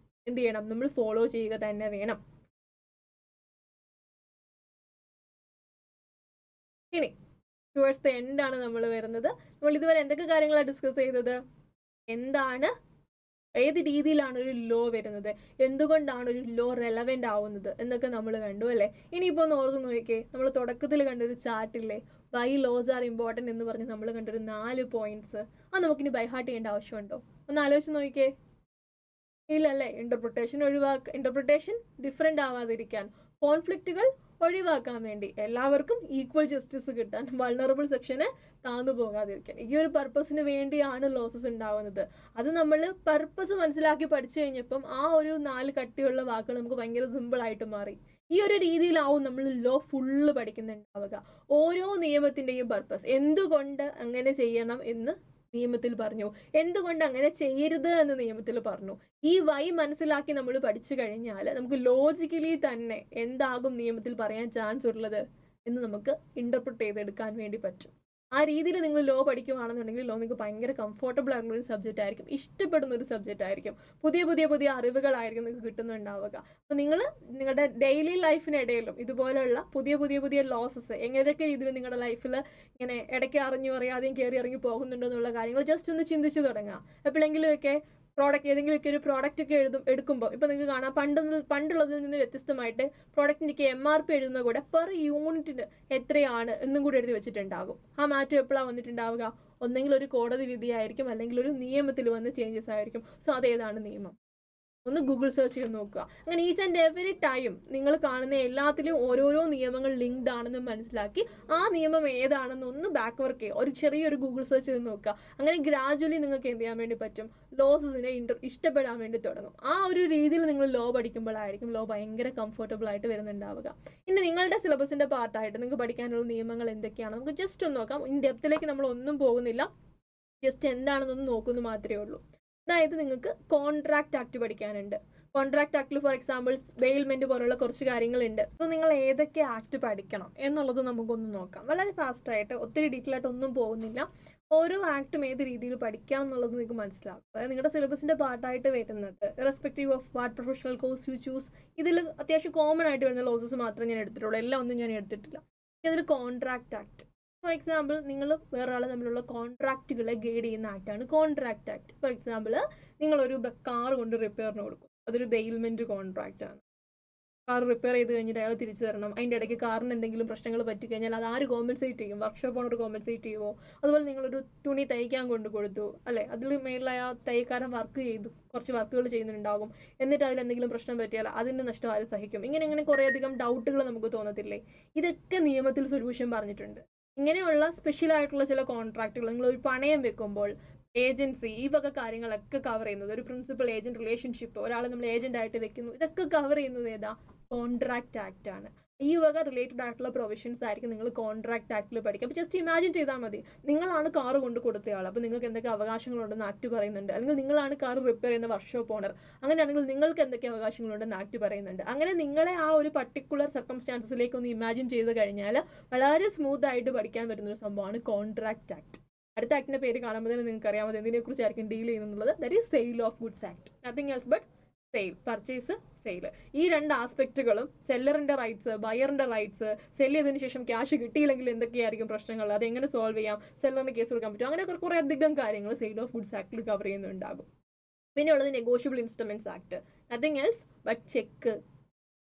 എന്ത് ചെയ്യണം? നമ്മൾ ഫോളോ ചെയ്യുക തന്നെ വേണം. ഇനി ടുവേഴ്സ് ദ എൻഡ് ആണ് നമ്മൾ വരുന്നത്. നമ്മൾ ഇതുവരെ എന്തൊക്കെ കാര്യങ്ങളാണ് ഡിസ്കസ് ചെയ്തത്? എന്താണ്, ഏത് രീതിയിലാണ് ഒരു ലോ വരുന്നത്, എന്തുകൊണ്ടാണ് ഒരു ലോ റെലവെന്റ് ആവുന്നത് എന്നൊക്കെ നമ്മൾ കണ്ടു അല്ലേ. ഇനിയിപ്പോൾ ഒന്ന് ഓർത്ത് നോക്കിയേ, നമ്മൾ തുടക്കത്തിൽ കണ്ടൊരു ചാർട്ടില്ലേ, വൈ ലോസ് ആർ ഇമ്പോർട്ടൻറ്റ് എന്ന് പറഞ്ഞ് നമ്മൾ കണ്ടൊരു 4 പോയിന്റ്സ്. അത് നമുക്കിനി ബൈഹാർട്ട് ചെയ്യേണ്ട ആവശ്യമുണ്ടോ? ഒന്ന് ആലോചിച്ച് നോക്കിയേ. ഇല്ലല്ലേ? ഇന്റർപ്രിട്ടേഷൻ ഡിഫറെൻ്റ് ആവാതിരിക്കാൻ, കോൺഫ്ലിക്റ്റുകൾ ഒഴിവാക്കാൻ വേണ്ടി, എല്ലാവർക്കും ഈക്വൽ ജസ്റ്റിസ് കിട്ടാൻ, വൾണറബിൾ സെക്ഷനെ താന്നു പോകാതിരിക്കാൻ, ഈ ഒരു പർപ്പസിന് വേണ്ടിയാണ് ലോസസ് ഉണ്ടാവുന്നത്. അത് നമ്മൾ പർപ്പസ് മനസ്സിലാക്കി പഠിച്ചു കഴിഞ്ഞപ്പം ആ ഒരു 4 കട്ടിയുള്ള വാക്കുകൾ നമുക്ക് ഭയങ്കര സിമ്പിളായിട്ട് മാറി. ഈ ഒരു രീതിയിലാവും നമ്മൾ ലോ ഫുള്ള് പഠിക്കുന്നുണ്ടാവുക. ഓരോ നിയമത്തിൻ്റെയും പർപ്പസ്, എന്തുകൊണ്ട് അങ്ങനെ ചെയ്യണം എന്ന് നിയമത്തിൽ പറഞ്ഞു, എന്തുകൊണ്ട് അങ്ങനെ ചെയ്യരുത് എന്ന് നിയമത്തിൽ പറഞ്ഞു. ഈ വൈ മനസ്സിലാക്കി നമ്മൾ പഠിച്ചു കഴിഞ്ഞാൽ നമുക്ക് ലോജിക്കലി തന്നെ എന്താകും നിയമത്തിൽ പറയാൻ ചാൻസ് ഉള്ളത് എന്ന് നമുക്ക് ഇന്റർപ്രിറ്റ് ചെയ്തെടുക്കാൻ വേണ്ടി പറ്റും. ആ രീതിയിൽ നിങ്ങൾ ലോ പഠിക്കുകയാണെന്നുണ്ടെങ്കിൽ ലോ നിങ്ങൾക്ക് ഭയങ്കര കംഫർട്ടബിൾ ആയിട്ടുള്ള ഒരു സബ്ജക്റ്റ് ആയിരിക്കും, ഇഷ്ടപ്പെടുന്ന ഒരു സബ്ജക്റ്റ് ആയിരിക്കും, പുതിയ അറിവുകളായിരിക്കും നിങ്ങൾക്ക് കിട്ടുന്നുണ്ടാവുക. അപ്പോൾ നിങ്ങൾ നിങ്ങളുടെ ഡെയിലി ലൈഫിനിടയിലും ഇതുപോലുള്ള പുതിയ ലോസസ് എങ്ങനെയൊക്കെ രീതിയിൽ നിങ്ങളുടെ ലൈഫിൽ ഇങ്ങനെ ഇടയ്ക്ക് അറിഞ്ഞു അറിയാതെയും കയറി ഇറങ്ങി പോകുന്നുണ്ടോ എന്നുള്ള കാര്യങ്ങൾ ജസ്റ്റ് ഒന്ന് ചിന്തിച്ചു തുടങ്ങുക. എപ്പോഴെങ്കിലുമൊക്കെ ഏതെങ്കിലുമൊക്കെ ഒരു പ്രോഡക്റ്റ് ഒക്കെ എടുക്കുമ്പോൾ ഇപ്പോൾ നിങ്ങൾക്ക് കാണാം, പണ്ടുള്ളതിൽ നിന്ന് വ്യത്യസ്തമായിട്ട് പ്രോഡക്റ്റിൻ്റെ MRP എഴുതുന്ന കൂടെ പെർ യൂണിറ്റിന് എത്രയാണ് എന്നും കൂടി എഴുതി വെച്ചിട്ടുണ്ടാകും. ആ മാറ്റം എപ്പോഴാണ് വന്നിട്ടുണ്ടാവുക? ഒന്നെങ്കിൽ ഒരു കോടതി വിധിയായിരിക്കും, അല്ലെങ്കിൽ ഒരു നിയമത്തിൽ വന്ന ചേഞ്ചസ് ആയിരിക്കും. സോ അതേതാണ് നിയമം? ഒന്ന് ഗൂഗിൾ സെർച്ച് ചെയ്ത് നോക്കുക. അങ്ങനെ ഈച്ച് ആൻഡ് എവറി ടൈം നിങ്ങൾ കാണുന്ന എല്ലാത്തിലും ഓരോരോ നിയമങ്ങൾ ലിങ്ക്ഡ് ആണെന്ന് മനസ്സിലാക്കി ആ നിയമം ഏതാണെന്ന് ഒന്ന് ബാക്ക് വർക്ക് ചെയ്യുക, ഒരു ചെറിയൊരു ഗൂഗിൾ സെർച്ച് ചെയ്ത് നോക്കുക. അങ്ങനെ ഗ്രാജുവലി നിങ്ങൾക്ക് എന്ത് ചെയ്യാൻ വേണ്ടി പറ്റും? ലോസസിനെ ഇഷ്ടപ്പെടാൻ വേണ്ടി തുടങ്ങും. ആ ഒരു രീതിയിൽ നിങ്ങൾ ലോ പഠിക്കുമ്പോഴായിരിക്കും ലോ ഭയങ്കര കംഫർട്ടബിൾ ആയിട്ട് വരുന്നുണ്ടാവുക. ഇനി നിങ്ങളുടെ സിലബസിൻ്റെ പാർട്ടായിട്ട് നിങ്ങൾക്ക് പഠിക്കാനുള്ള നിയമങ്ങൾ എന്തൊക്കെയാണ് നമുക്ക് ജസ്റ്റ് ഒന്ന് നോക്കാം. ഇൻ ഡെപ്തിലേക്ക് നമ്മൾ ഒന്നും പോകുന്നില്ല, ജസ്റ്റ് എന്താണെന്നൊന്ന് നോക്കുന്നു മാത്രമേ ഉള്ളൂ. അതായത് നിങ്ങൾക്ക് കോൺട്രാക്ട് ആക്ട് പഠിക്കാനുണ്ട്. കോൺട്രാക്ട് ആക്ടിൽ ഫോർ എക്സാമ്പിൾ ബെയിൽമെന്റ് പോലുള്ള കുറച്ച് കാര്യങ്ങളുണ്ട്. അപ്പോൾ നിങ്ങൾ ഏതൊക്കെ ആക്ട് പഠിക്കണം എന്നുള്ളത് നമുക്കൊന്ന് നോക്കാം വളരെ ഫാസ്റ്റായിട്ട്. ഒത്തിരി ഡീറ്റെയിൽ ആയിട്ട് ഒന്നും പോകുന്നില്ല. ഓരോ ആക്ടും ഏത് രീതിയിൽ പഠിക്കാം എന്നുള്ളത് നിങ്ങൾക്ക് മനസ്സിലാവും. അതായത് നിങ്ങളുടെ സിലബസിൻ്റെ പാർട്ടായിട്ട് വരുന്നത് respective of what professional course you choose, ഇതിൽ അത്യാവശ്യം കോമൺ ആയിട്ട് വരുന്ന ലോസസ് മാത്രമേ ഞാൻ എടുത്തിട്ടുള്ളൂ, എല്ലാം ഒന്നും ഞാൻ എടുത്തിട്ടില്ല. ഇതിൽ കോൺട്രാക്ട് ആക്ട് ഫോർ എക്സാമ്പിൾ നിങ്ങൾ വേറൊരാൾ തമ്മിലുള്ള കോൺട്രാക്റ്റുകളെ ഗൈഡ് ചെയ്യുന്ന ആക്റ്റാണ് കോൺട്രാക്ട് ആക്ട്. ഫോർ എക്സാമ്പിൾ നിങ്ങളൊരു കാർ കൊണ്ട് റിപ്പയറിന് കൊടുക്കും, അതൊരു ബെയിൽമെൻറ്റ് കോൺട്രാക്റ്റ് ആണ്. കാർ റിപ്പയർ ചെയ്ത് കഴിഞ്ഞിട്ട് അയാൾ തിരിച്ചു തരണം. അതിൻ്റെ ഇടയ്ക്ക് കാറിന് എന്തെങ്കിലും പ്രശ്നങ്ങൾ പറ്റിക്കഴിഞ്ഞാൽ അത് ആര് കോമ്പൻസേറ്റ് ചെയ്യും? വർക്ക്ഷോപ്പ് ഓണർ കോമ്പൻസേറ്റ് ചെയ്യുമോ? അതുപോലെ നിങ്ങളൊരു തുണി തയ്ക്കാൻ കൊണ്ട് കൊടുത്തു അല്ലേ, അതിൽ മേളിലായ തയ്യക്കാരൻ വർക്ക് ചെയ്തു, കുറച്ച് വർക്കുകൾ ചെയ്യുന്നുണ്ടാകും, എന്നിട്ട് അതിൽ എന്തെങ്കിലും പ്രശ്നം പറ്റിയാൽ അതിൻ്റെ നഷ്ടം ആര് സഹിക്കും? ഇങ്ങനെ കുറേയധികം ഡൗട്ടുകൾ നമുക്ക് തോന്നത്തില്ലേ? ഇതൊക്കെ നിയമത്തിൽ സൊല്യൂഷൻ പറഞ്ഞിട്ടുണ്ട്. ഇങ്ങനെയുള്ള സ്പെഷ്യൽ ആയിട്ടുള്ള ചില കോൺട്രാക്റ്റുകൾ നിങ്ങൾ ഒരു പണയം വെക്കുമ്പോൾ ഏജൻസി, ഈ വക കാര്യങ്ങളൊക്കെ കവർ ചെയ്യുന്നത്, ഒരു പ്രിൻസിപ്പൽ ഏജന്റ് റിലേഷൻഷിപ്പ്, ഒരാളെ നമ്മൾ ഏജന്റ് ആയിട്ട് വെക്കുന്നു, ഇതൊക്കെ കവർ ചെയ്യുന്നത് ഏതാ? കോൺട്രാക്ട് ആക്ട് ആണ്. ഈ വക റിലേറ്റഡ് ആയിട്ടുള്ള പ്രൊവിഷൻസ് ആയിരിക്കും നിങ്ങൾ കോൺട്രാക്ട് ആക്ടിൽ പഠിക്കുക. അപ്പോൾ ജസ്റ്റ് ഇമാജിൻ ചെയ്താൽ മതി, നിങ്ങളാണ് കാർ കൊണ്ട് കൊടുത്തയാൾ, അപ്പോൾ നിങ്ങൾക്ക് എന്തൊക്കെ അവകാശങ്ങളുണ്ടെന്ന് ആക്ട് പറയുന്നുണ്ട്. അല്ലെങ്കിൽ നിങ്ങളാണ് കാർ റിപ്പയർ ചെയ്യുന്ന വർക്ക്ഷോപ്പ് ഓണർ, അങ്ങനെയാണെങ്കിൽ നിങ്ങൾക്ക് എന്തൊക്കെ അവകാശങ്ങളുണ്ടെന്ന് ആക്ട് പറയുന്നുണ്ട്. അങ്ങനെ നിങ്ങളെ ആ ഒരു പർട്ടിക്കുലർ സർക്കംസ്റ്റാൻസസിലേക്ക് ഒന്ന് ഇമാജിൻ ചെയ്ത് കഴിഞ്ഞാൽ വളരെ സ്മൂത്ത് ആയിട്ട് പഠിക്കാൻ പറ്റുന്നൊരു സംഭവമാണ് കോൺട്രാക്ട് ആക്ട്. അടുത്ത ആക്ടിൻ്റെ പേര് കാണുമ്പോൾ തന്നെ നിങ്ങൾക്ക് അറിയാമത് എന്തിനെക്കുറിച്ചായിരിക്കും ഡീൽ ചെയ്യുന്നുള്ളത്. That is sale of goods act, nothing else but sale, purchase, sale. ഈ രണ്ട് ആസ്പെക്റ്റുകളും സെല്ലറിൻ്റെ റൈറ്റ്സ്, ബയറിൻ്റെ റൈറ്റ്സ്, സെല് ചെയ്തതിന് ശേഷം ക്യാഷ് കിട്ടിയില്ലെങ്കിൽ എന്തൊക്കെയായിരിക്കും പ്രശ്നങ്ങൾ, അതെങ്ങനെ സോൾവ് ചെയ്യാം, സെല്ലറിന് കേസ് കൊടുക്കാൻ പറ്റും, അങ്ങനെ കുറേ അധികം കാര്യങ്ങൾ സെയിൽ ഓഫ് ഗുഡ്സ് ആക്ടിൽ കവർ ചെയ്യുന്നുണ്ടാകും. പിന്നെ ഉള്ളത് negotiable instruments act, nothing else but check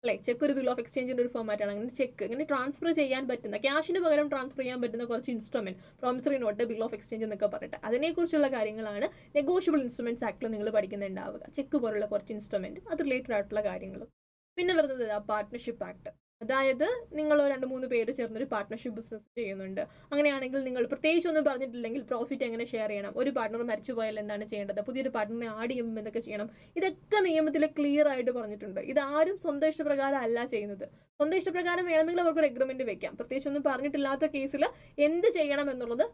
അല്ലേ. ചെക്ക് ഒരു ബിൽ ഓഫ് എക്സ്ചേഞ്ചിൻ്റെ ഒരു ഫോമാറ്റാണ്. അങ്ങനെ ചെക്ക് ഇങ്ങനെ ട്രാൻസ്ഫർ ചെയ്യാൻ പറ്റുന്ന, ക്യാഷിന് പകരം ട്രാൻസ്ഫർ ചെയ്യാൻ പറ്റുന്ന കുറച്ച് instrument, promissory note, bill of exchange എന്നൊക്കെ പറഞ്ഞിട്ട് അതിനെക്കുറിച്ചുള്ള കാര്യങ്ങളാണ് നെഗോഷ്യബിൾ ഇൻസ്ട്രുമെൻറ്റ്സ് ആക്ടിൽ നിങ്ങൾ പഠിക്കുന്നുണ്ടാവുക. ചെക്ക് പോലുള്ള കുറച്ച് ഇൻസ്ട്രുമെൻറ്റും അത് റിലേറ്റഡ് ആയിട്ടുള്ള കാര്യങ്ങളും. പിന്നെ വരുന്നത് പാർട്ട്ണർഷിപ്പ് ആക്ട്, അതായത് നിങ്ങൾ 2-3 പേര് ചേർന്നൊരു പാർട്ട്ണർഷിപ്പ് ബിസിനസ് ചെയ്യുന്നുണ്ട്. അങ്ങനെയാണെങ്കിൽ നിങ്ങൾ പ്രത്യേകിച്ച് ഒന്നും പറഞ്ഞിട്ടില്ലെങ്കിൽ പ്രോഫിറ്റ് എങ്ങനെ ഷെയർ ചെയ്യണം, ഒരു പാർട്ട്ണർ മരിച്ചു പോയാൽ എന്താണ് ചെയ്യേണ്ടത്, പുതിയൊരു പാർട്ട്ണറിനെ ആഡ് ചെയ്യുമ്പോൾ എന്തൊക്കെ ചെയ്യണം, ഇതൊക്കെ നിയമത്തിൽ ക്ലിയർ ആയിട്ട് പറഞ്ഞിട്ടുണ്ട്. ഇതാരും സ്വന്തം ഇഷ്ടപ്രകാരം അല്ല ചെയ്യുന്നത്. സ്വന്തം ഇഷ്ടപ്രകാരം വേണമെങ്കിൽ അവർക്കൊരു എഗ്രിമെന്റ് വെക്കാം. പ്രത്യേകിച്ച് ഒന്നും പറഞ്ഞിട്ടില്ലാത്ത കേസിൽ എന്ത് ചെയ്യണം എന്നുള്ളത്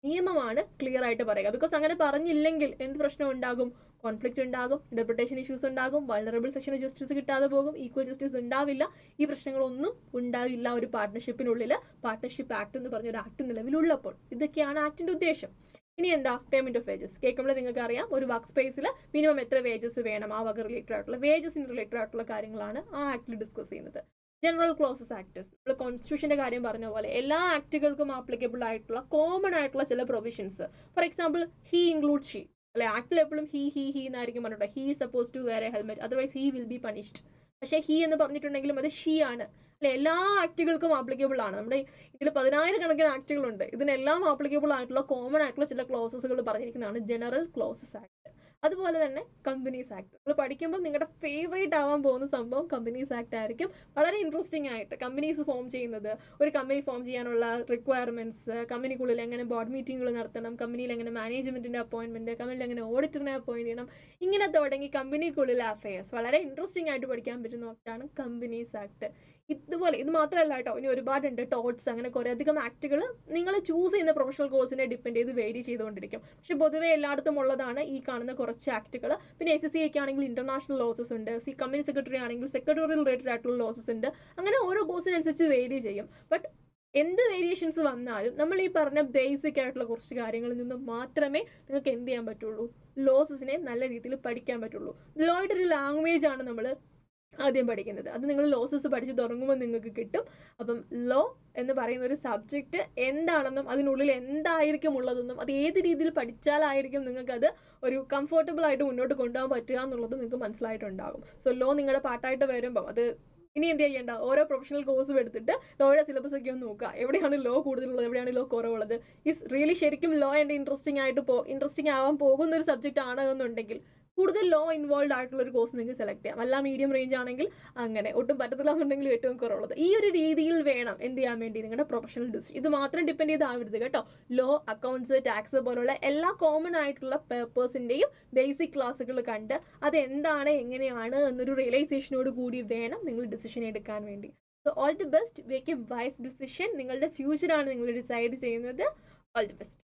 നിയമമാണ് ക്ലിയർ ആയിട്ട് പറയുക. ബിക്കോസ് അങ്ങനെ പറഞ്ഞില്ലെങ്കിൽ എന്ത് പ്രശ്നം ഉണ്ടാകും? കോൺഫ്ലിക്റ്റ് ഉണ്ടാകും, ഇന്റർപ്രിട്ടേഷൻ ഇഷ്യൂസ് ഉണ്ടാകും, വൾണറബിൾ സെക്ഷന് ജസ്റ്റിസ് കിട്ടാതെ പോകും, ഈക്വൽ ജസ്റ്റിസ് ഉണ്ടാവില്ല, ഈ പ്രശ്നങ്ങളൊന്നും ഉണ്ടാവില്ല ഒരു പാർട്ട്ണർഷിപ്പിനുള്ളിൽ. പാർട്ട്ണർഷിപ്പ് ആക്ട് എന്ന് പറഞ്ഞൊരു ആക്ട് നിലവിലുള്ളപ്പോൾ ഇതൊക്കെയാണ് ആക്ടിന്റെ ഉദ്ദേശം. ഇനി എന്താ? Payment of wages. കേൾക്കുമ്പോൾ നിങ്ങൾക്ക് അറിയാം, ഒരു വർക്ക് സ്പേസിൽ മിനിമം എത്ര വേജസ് വേണം, ആ വക റിലേറ്റഡ് ആയിട്ടുള്ള വേജസിന് റിലേറ്റഡ് ആയിട്ടുള്ള കാര്യങ്ങളാണ് ആ ആക്ടിൽ ഡിസ്കസ് ചെയ്യുന്നത്. ജനറൽ ക്ലോസസ് ആക്ട്സ്, നമ്മൾ കോൺസ്റ്റിറ്റ്യൂഷൻ്റെ കാര്യം പറഞ്ഞ പോലെ എല്ലാ ആക്ടുകൾക്കും ആപ്ലിക്കബിൾ ആയിട്ടുള്ള കോമൺ ആയിട്ടുള്ള ചില provisions. For example he include she അല്ലെ, ആക്ടിൽ എപ്പോഴും ഹി എന്നായിരിക്കും പറഞ്ഞിട്ട്, he suppose to wear a helmet, otherwise he will be punished. പക്ഷേ ഹി എന്ന് പറഞ്ഞിട്ടുണ്ടെങ്കിലും അത് ഷീ ആണ് അല്ലെ. എല്ലാ ആക്ടുകൾക്കും ആപ്ലിക്കബിൾ ആണ്. നമ്മുടെ ഇതിൽ 10,000 കണക്കിന് ആക്ടുകളുണ്ട്. ഇതിനെല്ലാം ആപ്ലിക്കബിൾ ആയിട്ടുള്ള കോമൺ ആയിട്ടുള്ള ചില ക്ലോസസുകൾ പറഞ്ഞിരിക്കുന്നതാണ് ജനറൽ ക്ലോസസ് ആക്ട്. അതുപോലെ തന്നെ കമ്പനീസ് ആക്ട് നിങ്ങൾ പഠിക്കുമ്പോൾ നിങ്ങളുടെ ഫേവറേറ്റ് ആവാൻ പോകുന്ന സംഭവം കമ്പനീസ് ആക്ട് ആയിരിക്കും. വളരെ ഇൻട്രസ്റ്റിംഗ് ആയിട്ട് കമ്പനീസ് ഫോം ചെയ്യുന്നത്, ഒരു കമ്പനി ഫോം ചെയ്യാനുള്ള റിക്വയർമെൻറ്റ്സ്, കമ്പനിക്കുള്ളിൽ എങ്ങനെ ബോർഡ് മീറ്റിങ്ങുകൾ നടത്തണം, കമ്പനിയിൽ എങ്ങനെ മാനേജ്മെൻറ്റിൻ്റെ അപ്പോയിൻമെൻറ്റ്, കമ്പനിയിൽ എങ്ങനെ ഓഡിറ്ററിനെ അപ്പോയിൻറ്റ് ചെയ്യണം, ഇങ്ങനെ തുടങ്ങി കമ്പനിക്കുള്ളിലെ അഫയേഴ്സ് വളരെ ഇൻട്രസ്റ്റിംഗ് ആയിട്ട് പഠിക്കാൻ പറ്റുന്ന വക്താണ് കമ്പനീസ് ആക്ട്. ഇതുപോലെ ഇത് മാത്രമല്ല കേട്ടോ, ഇനി ഒരുപാടുണ്ട്. ടോട്ട്സ്, അങ്ങനെ കുറേ അധികം ആക്ടുകൾ നിങ്ങൾ ചൂസ് ചെയ്യുന്ന പ്രൊഫഷണൽ കോഴ്സിനെ ഡിപ്പെൻഡ് ചെയ്ത് വേരി ചെയ്തുകൊണ്ടിരിക്കും. പക്ഷേ പൊതുവെ എല്ലായിടത്തും ഉള്ളതാണ് ഈ കാണുന്ന കുറച്ച് ആക്ടുകൾ. പിന്നെ HSC ഒക്കെ ആണെങ്കിൽ ഇന്റർനാഷണൽ ലോസസ് ഉണ്ട്, കമ്പനി സെക്രട്ടറി ആണെങ്കിൽ സെക്രട്ടറി റിലേറ്റഡ് ആയിട്ടുള്ള ലോസസ് ഉണ്ട്. അങ്ങനെ ഓരോ കോഴ്സിനനുസരിച്ച് വേരി ചെയ്യും. ബട്ട് എന്ത് വേരിയേഷൻസ് വന്നാലും നമ്മൾ ഈ പറഞ്ഞ ബേസിക് ആയിട്ടുള്ള കുറച്ച് കാര്യങ്ങളിൽ നിന്ന് മാത്രമേ നിങ്ങൾക്ക് എന്ത് ചെയ്യാൻ പറ്റുള്ളൂ, ലോസസിനെ നല്ല രീതിയിൽ പഠിക്കാൻ പറ്റുള്ളൂ. ലോയുടെ ഒരു ലാംഗ്വേജ് ആണ് നമ്മൾ ആദ്യം പഠിക്കുന്നത്. അത് നിങ്ങൾ ലോസസ് പഠിച്ച് തുടങ്ങുമ്പോൾ നിങ്ങൾക്ക് കിട്ടും. അപ്പം ലോ എന്ന് പറയുന്ന ഒരു സബ്ജക്റ്റ് എന്താണെന്നും അതിനുള്ളിൽ എന്തായിരിക്കും ഉള്ളതെന്നും അത് ഏത് രീതിയിൽ പഠിച്ചാലായിരിക്കും നിങ്ങൾക്കത് ഒരു കംഫർട്ടബിൾ ആയിട്ട് മുന്നോട്ട് കൊണ്ടുപോകാൻ പറ്റുക എന്നുള്ളതും നിങ്ങൾക്ക് മനസ്സിലായിട്ടുണ്ടാകും. സോ ലോ നിങ്ങളുടെ പാട്ടായിട്ട് വരുമ്പം അത് ഇനി എന്ത് ചെയ്യേണ്ട, ഓരോ പ്രൊഫഷണൽ കോഴ്സും എടുത്തിട്ട് ലോയുടെ സിലബസ് ഒക്കെ ഒന്ന് നോക്കുക. എവിടെയാണ് ലോ കൂടുതലുള്ളത്, എവിടെയാണ് ലോ കുറവുള്ളത്. ഈസ് റിയലി ശരിക്കും ലോ എൻ്റെ ഇൻട്രസ്റ്റിംഗ് ആവാൻ പോകുന്ന ഒരു സബ്ജക്റ്റ് ആണ് എന്നുണ്ടെങ്കിൽ കൂടുതൽ ലോ ഇൻവോൾവ് ആയിട്ടുള്ള ഒരു കോഴ്സ് നിങ്ങൾക്ക് സെലക്ട് ചെയ്യാം. അല്ല മീഡിയം റേഞ്ച് ആണെങ്കിൽ അങ്ങനെ, ഒട്ടും പറ്റത്തില്ല എന്നുണ്ടെങ്കിൽ ഏറ്റവും കുറവുള്ളത്. ഈ ഒരു രീതിയിൽ വേണം എന്ത് ചെയ്യാൻ വേണ്ടി നിങ്ങളുടെ പ്രൊഫഷണൽ ഡിസിഷൻ. ഇത് മാത്രം ഡിപ്പെൻഡ് ചെയ്താവരുത് കേട്ടോ. ലോ, അക്കൗണ്ട്സ്, ടാക്സ് പോലുള്ള എല്ലാ കോമൺ ആയിട്ടുള്ള പേപ്പേഴ്സിൻ്റെയും ബേസിക് ക്ലാസ്സുകൾ കണ്ട് അതെന്താണ് എങ്ങനെയാണ് എന്നൊരു റിയലൈസേഷനോട് കൂടി വേണം നിങ്ങൾ ഡിസിഷൻ എടുക്കാൻ വേണ്ടി. So all the best, make A vice decision. നിങ്ങളുടെ ഫ്യൂച്ചറാണ് നിങ്ങൾ ഡിസൈഡ് ചെയ്യുന്നത്. All the best.